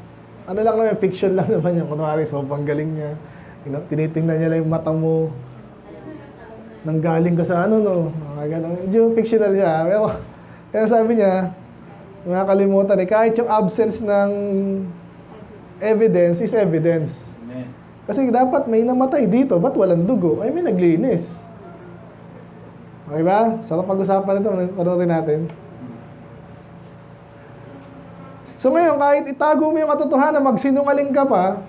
Ano lang naman, fiction lang naman yan. Kunwari, sobrang galing niya. Tinitingnan niya lang yung mata mo. nanggaling ka sa ano, no? Mga ganun. Medyo fictional siya. Pero, kaya sabi niya, nakakalimutan eh, kahit yung absence ng evidence is evidence. Amen. Kasi dapat may namatay dito, ba't walang dugo? Ay, may naglinis. Okay ba? Sarap pag-usapan ito, panoorin natin. So ngayon, kahit itago mo yung katotohanan, magsinungaling ka pa,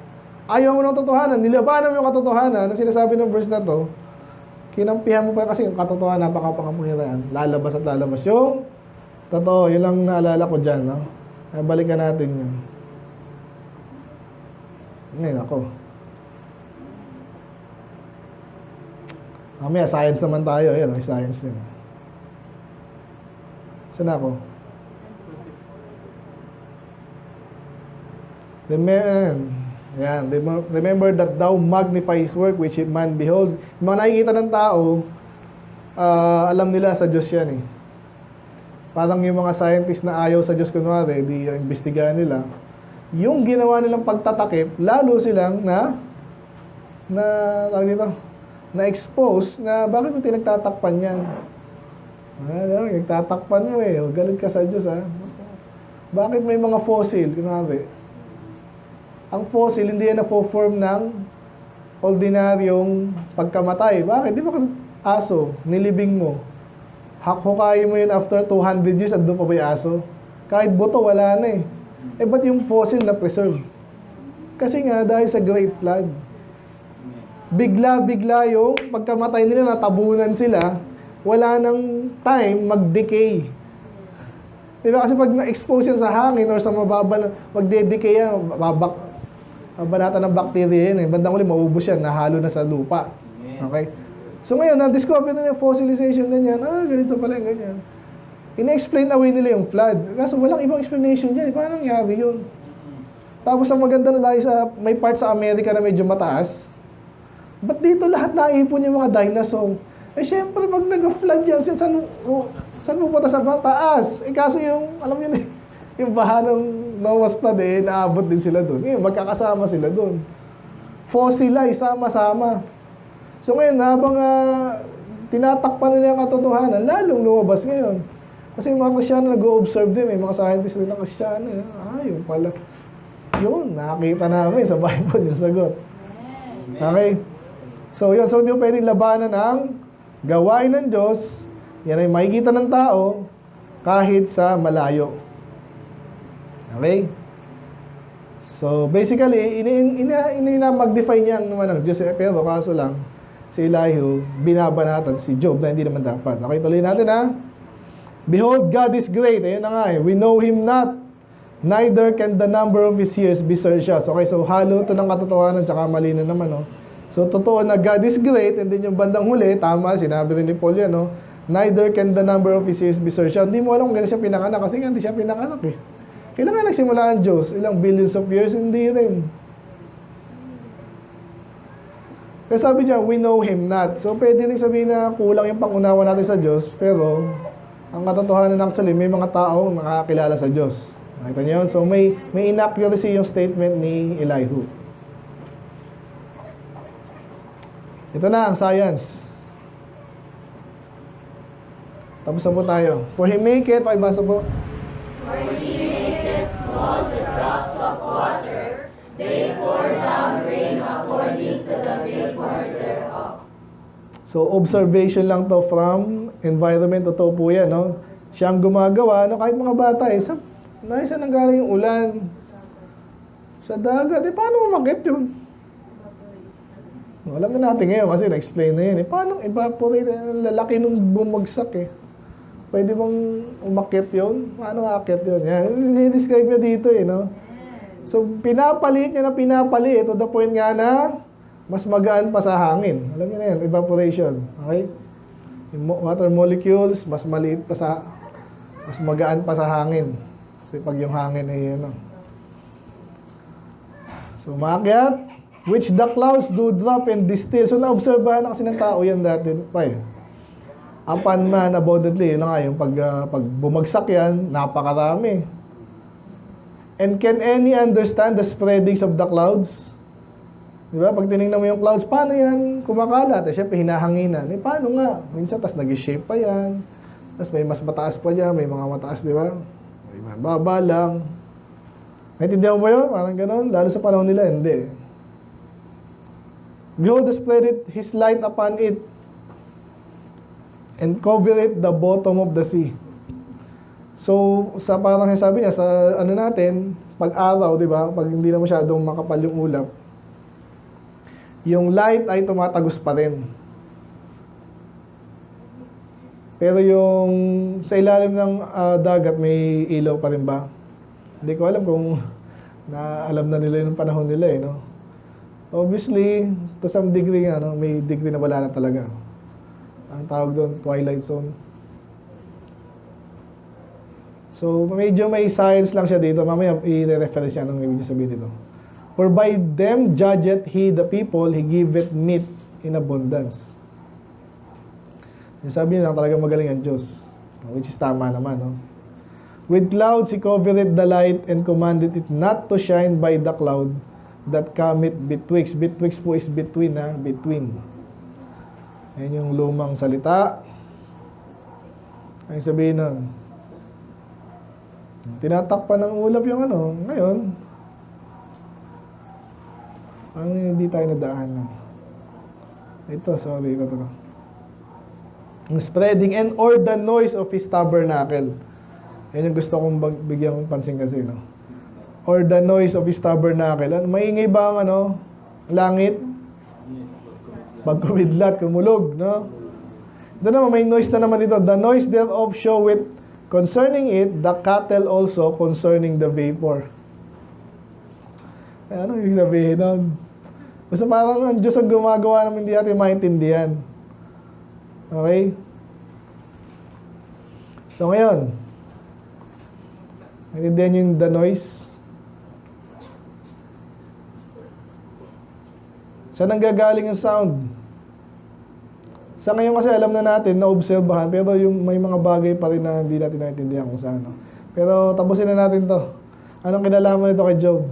ayaw mo ng katotohanan, nilabanan mo yung katotohanan, ang sinasabi ng verse na to, kinampihan mo pa kasi yung katotohanan, napaka-pakapangyarihan, lalabas at lalabas. Yung totoo, yun lang naalala ko dyan, no? Ay, balikan natin yun. Ngayon ako. Mamaya, science naman tayo. Ayan, may science yun. Saan ako? Remember that thou magnify His work which man behold. Yung mga nakikita ng tao, alam nila sa Diyos yan eh. Parang yung mga scientist na ayaw sa Diyos kunwari, di imbestigahan nila. Yung ginawa nilang pagtatakip, lalo silang na-expose na bakit mo tinagtatakpan yan? Nagtatakpan mo eh. Galit ka sa Diyos ha. Bakit may mga fossil? Kunwari, ang fossil, hindi yan na-form ng ordinaryong pagkamatay. Bakit? Di ba aso, nilibing mo? Hukayin mo yun after 200 years, andun pa ba yung aso? Kahit buto, wala na eh. Eh, ba't yung fossil na-preserve? Kasi nga, dahil sa Great Flood, bigla-bigla yung pagkamatay nila, natabunan sila, wala nang time mag-decay. Diba? Kasi pag na-expose yan sa hangin or sa mababa, magde-decay yan, babanatan ng bacteria yan eh. Bandang uli, maubos yan, nahalo na sa lupa. Okay? So ngayon, na-discover na yung fossilization ganyan. Ganito pala yung ganyan. Ina-explain away nila yung flood. Kaso walang ibang explanation dyan. Paano nangyari yun? Tapos ang maganda na lagi may part sa Amerika na medyo mataas. Ba't dito lahat naipon yung mga dinosaur? Eh syempre, pag nag-flood yan, saan pupunta sa taas? Eh kaso yung, alam yun eh, yung baha ng Noah's flood eh, naabot din sila doon. Ngayon, magkakasama sila doon. Fossilize, sama-sama. So ngayon, habang tinatakpan nila yung katotohanan, lalong lumabas ngayon. Kasi yung mga Kristyano nag-o-observe din, may mga scientists din na Kristyano. Yun pala. Yun, nakakita namin sa Bible yung sagot. Okay? So yun, so hindi mo pwedeng labanan ang gawain ng Diyos. Yan ay makikita ng tao kahit sa malayo. Okay? So basically, ina-magnify niya naman ng Diyos. Pero kaso lang, si Elihu, binabanatan si Job na hindi naman dapat. Okay, tuloy natin ha. Behold, God is great. Ayun na nga eh. We know Him not. Neither can the number of His years be searched out. Okay, so halo ito ng katotohanan tsaka mali na naman. No? So totoo na God is great and then yung bandang huli, tama, sinabi rin ni Paul yan. No? Neither can the number of His years be searched out. Hindi mo alam kung gano'n siya pinanganak kasi nga hindi siya pinanganak eh. Kailan nga nagsimula ang Diyos? Ilang billions of years? Hindi rin. Kaya sabi niya, we know Him not. So, pwede rin sabihin na kulang yung pangunawa natin sa Diyos, pero ang katotohanan actually, may mga tao nakakilala sa Diyos. Nakita niyo yun? So, may inaccuracy yung statement ni Elihu. Ito na ang science. Tapos na po tayo. For He maketh, pakibasa po. For He maketh small the drops of water, they pour down rain according to the vapor thereof. So, observation lang to from environment. Totoo po yan, no? Siyang gumagawa, no? Kahit mga bata, saan nanggaling yung ulan? Sa dagat, paano umakit yun? No, alam na natin ngayon kasi na-explain na yun. Paano evaporate? Lalaki nung bumagsak eh. Pwede bang umakit yun? Paano akit yun? Yan, i-describe niya dito eh, no? So, pinapalit niya na pinapalit to the point nga na mas magaan pa sa hangin. Alam niyo na yan, evaporation. Okay? Yung water molecules, mas maliit pa mas magaan pa sa hangin. Kasi pag yung hangin ay ano. So, maakyat, which the clouds do drop and distill. So, naobserbahan na kasi ng tao yan dati. Upon man abundantly, yun na nga, yung pag bumagsak yan, napakarami. And can any understand the spreadings of the clouds? Di ba? Pag tinignan mo yung clouds, paano yan kumakalat? Eh, syempre, hinahanginan. Eh, paano nga? Minsan, tas nag-shape pa yan. Tas may mas mataas pa dyan, may mga mataas, di ba? May mga baba lang. Naintindihan mo ba yun? Parang ganun. Lalo sa panahon nila, hindi. Behold, spread it, His light upon it, and cover it the bottom of the sea. So, sa parang sabi niya, sa ano natin, pag-araw, di ba? Pag hindi na masyadong makapal yung ulap, yung light ay tumatagos pa rin. Pero yung sa ilalim ng dagat, may ilaw pa rin ba? Hindi ko alam kung alam na nila yung panahon nila eh, no? Obviously, to some degree, may degree na wala na talaga. Ang tawag doon, twilight zone. So, medyo may science lang siya dito. Mamaya, i-reference niya anong ibig sabihin dito. For by them judgeth he the people, he giveth meat in abundance. Yung sabi niya lang talaga magaling ang Diyos. Which is tama naman, no? With clouds he covereth the light and commanded it not to shine by the cloud that cometh betwixt. Betwixt po is between, between. Ayan yung lumang salita. Ang sabihin nun, tinatakpan ng ulap yung ngayon, hindi tayo nadaanan. Ito, sorry, ito. Ang spreading and or the noise of his tabernacle. Yan yung gusto kong bigyan pansin kasi, no? Or the noise of his tabernacle. Maingay ba ang langit? Pag kumidlat, kumulog, no? Ito naman, may noise na naman dito. The noise thereof showeth concerning it, the cattle also concerning the vapor. Ano yung sabihin nun? Basta parang ang Diyos ang gumagawa naman hindi natin maintindihan. Okay? So ngayon, maintindihan yung the noise? Saan nanggagaling ang sound? Sa ngayon kasi alam na natin, na-obserbahan, pero yung may mga bagay pa rin na hindi natin naintindihan kung saan. Pero tapusin na natin to. Anong kinalaman nito kay Job?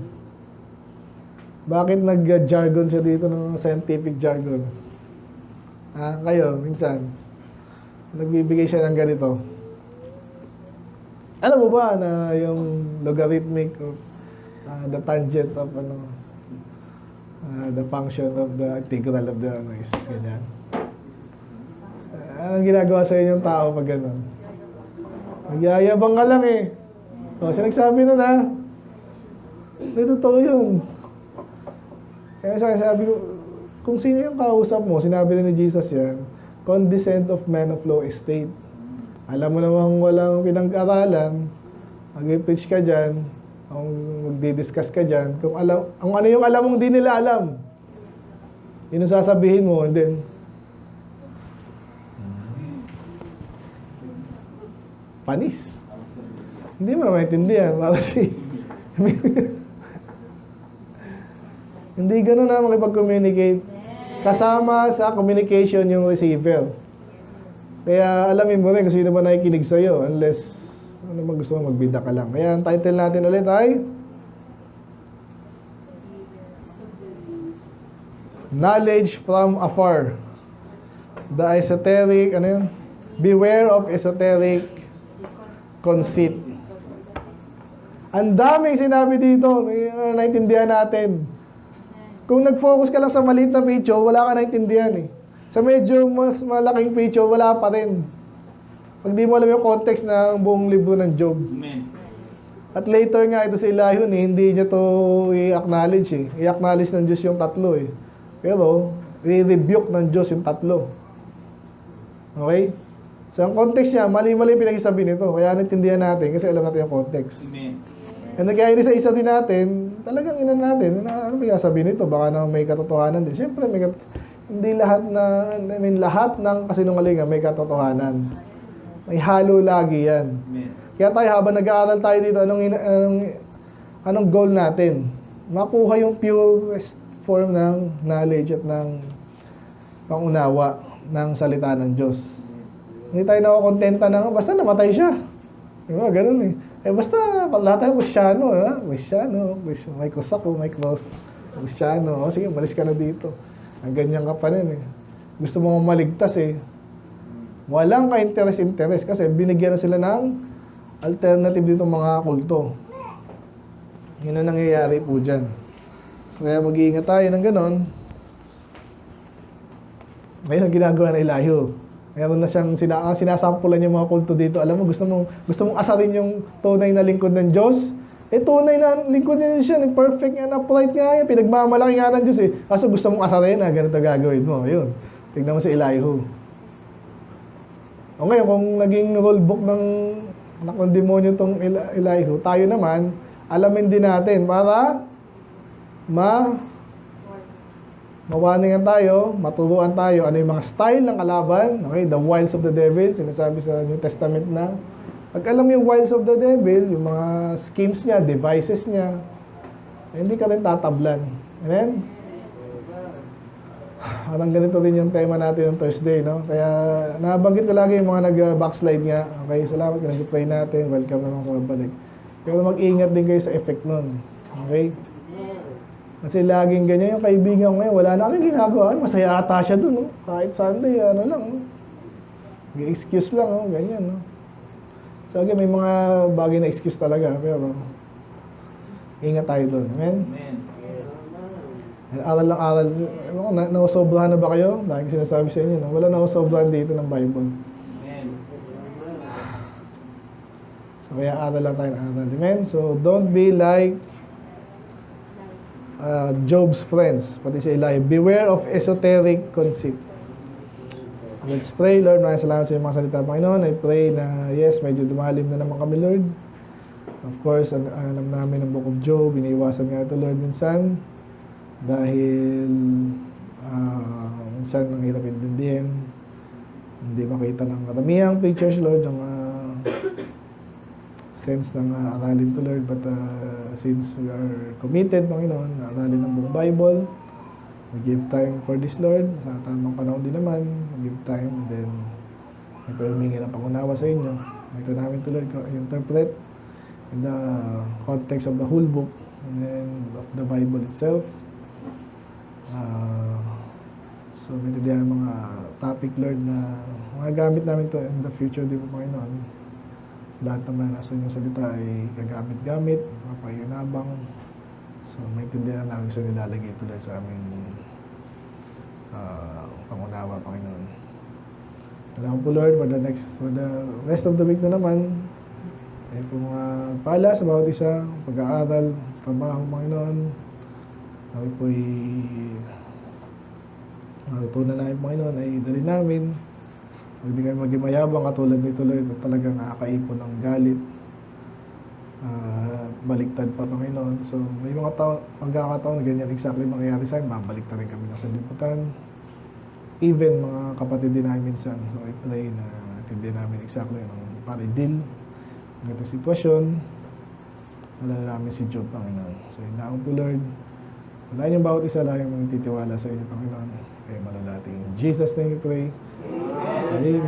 Bakit nag-jargon siya dito ng scientific jargon? Kayo, minsan, nagbibigay siya ng ganito. Alam mo ba na yung logarithmic of the tangent of the function of the integral of the is ganyan? Anong ginagawa sa inyong tao pag gano'n? Magyayabang ka lang eh. O, siya nagsabi nun May totoo yun. Kaya sabi ko, kung sino yung kausap mo, sinabi rin ni Jesus yan, condescend of man of low estate. Alam mo namang walang pinag-aralan, mag-preach ka dyan, magdi-discuss ka dyan, kung ano yung alam mong di nila alam, yun ang sasabihin mo, and then, panis. Hindi mo na maintindihan. Para hindi ganun na makipag-communicate. Kasama sa communication yung receiver. Kaya alamin mo rin kung sino ba nakikinig sa'yo. Unless, gusto mo magbida ka lang. Kaya ang title natin ulit ay Knowledge from Afar. The esoteric, Beware of esoteric conceit. Ang daming sinabi dito, naintindihan natin. Kung nag-focus ka lang sa maliit na picture, wala ka naintindihan eh. Sa medyo mas malaking picture, wala pa rin. Pag di mo alam yung context ng buong libro ng Job. Amen. At later nga, ito si Elihu, hindi niya to i-acknowledge eh. I-acknowledge ng Diyos yung tatlo eh. Pero, i-rebuke ng Diyos yung tatlo. Okay? So, ang context niya, mali-mali pinag-isabi nito. Kaya naintindihan natin kasi alam natin yung context. Amen. And kaya isa-isa din natin, talagang inan natin, ano ba sabihin nito? Baka na may katotohanan din. Siyempre, hindi lahat ng kasinungalingan may katotohanan. May halo lagi yan. Amen. Kaya tayo, habang nag-aaral tayo dito, anong goal natin? Makuha yung purest form ng knowledge at ng pangunawa ng salita ng Diyos. Hindi tayo nakokontenta na, basta namatay siya. Diba, ganun eh. Basta, lahat tayo Kristyano, Kristyano, may cross ako, may cross. Kristyano, sige, umalis ka na dito. Ang ganyan ka pa rin eh. Gusto mo maligtas eh. Walang ka-interest kasi binigyan na sila ng alternative dito mga kulto. Yun ang nangyayari po dyan. Kaya mag-iingat tayo ng ganon. Ngayon ang ginagawa na Elihu. Meron na siyang sinasampulan yung mga kulto dito. Alam mo, gusto mong asarin yung tunay na lingkod ng Diyos. Tunay na lingkod niya siya. Perfect nga, upright nga yan. Pinagmamalaki nga ng Diyos eh. Kaso gusto mong asarin na, ganito gagawin mo. Ayun. Tignan mo si Elihu. O ngayon, kung naging rulebook ng anak ng demonyo itong Elihu, tayo naman, alamin din natin para mawaningan tayo, maturuan tayo ano yung mga style ng kalaban, okay, the wiles of the devil, sinasabi sa New Testament na pag alam mo yung wiles of the devil, yung mga schemes niya, devices niya, hindi ka rin tatablan. Amen? Parang ganito din yung tema natin ng Thursday, no? Kaya nabanggit ko lagi yung mga nag-backslide nga. Okay, salamat, nag-pray natin, welcome naman kung mabalik. Pero mag-ingat din kayo sa effect nun. Okay? Kasi laging ganyan yung kaibigan ko ngayon. Wala na kami ginagawa. Masaya ata siya dun. No? Kahit Sunday, ano lang. No? Excuse lang. No? Ganyan. No? So, okay, may mga bagay na excuse talaga. Pero, ingat tayo dun. Amen? Amen. Aral lang aral. Nausobrahan na ba kayo? Laging sinasabi sa inyo. No? Wala nausobrahan dito ng Bible. Amen. So, kaya aral lang tayo ng aral. Amen? So, don't be like Job's friends. Pati si Elihu. Beware of esoteric conceit. Let's pray. Lord, maraming salamat sa iyong mga salita, Panginoon. I pray na, yes, medyo lumalim na naman kami, Lord. Of course, alam namin ang Book of Job. Iniiwasan nga ito, Lord, minsan. Dahil minsan ang hirap intindihin. Hindi makita ng karamihang pictures, Lord, ng sense ng aralin to, Lord. But since we are committed, Panginoon, na aralin ng buong Bible, we give time for this, Lord. Sa tamang panahon din naman, we give time, and then may humingi ng pangunawa sa inyo. Ito namin to, Lord, interpret in the context of the whole book and then of the Bible itself. So, maintindihan ang mga topic, Lord, na mga gamit namin to in the future, di po, Panginoon. Lahat naman nasa inyong salita ay kagamit-gamit, mapayunabang. So, maintindihan namin gusto nilalagay ito, Lord, sa aming pangunawa, Panginoon. Salamat po, Lord, for the rest of the week na naman. Ay po mga pala sa bawat isa, pag-aaral, trabaho, Panginoon. Kami po natutunan namin, Panginoon, ay dali namin. Huwag di kami maging mayabang katulad nito, Lord, na talagang nakakaipon ng galit. Baliktad pa, Panginoon. So, may mga pagkakataon na ganyan exactly mangyayari sa amin, babaliktad rin kami ng sanlibutan. Even mga kapatid din namin minsan. So, I pray na tindihan namin exactly yung paridil ng itong sitwasyon. Alala namin si Job, Panginoon. So, yun lang po, Lord. Wala niyong bawat isa lang yung magtitiwala sa inyo, Panginoon. Kaya malalating. In Jesus' name we pray. Amen.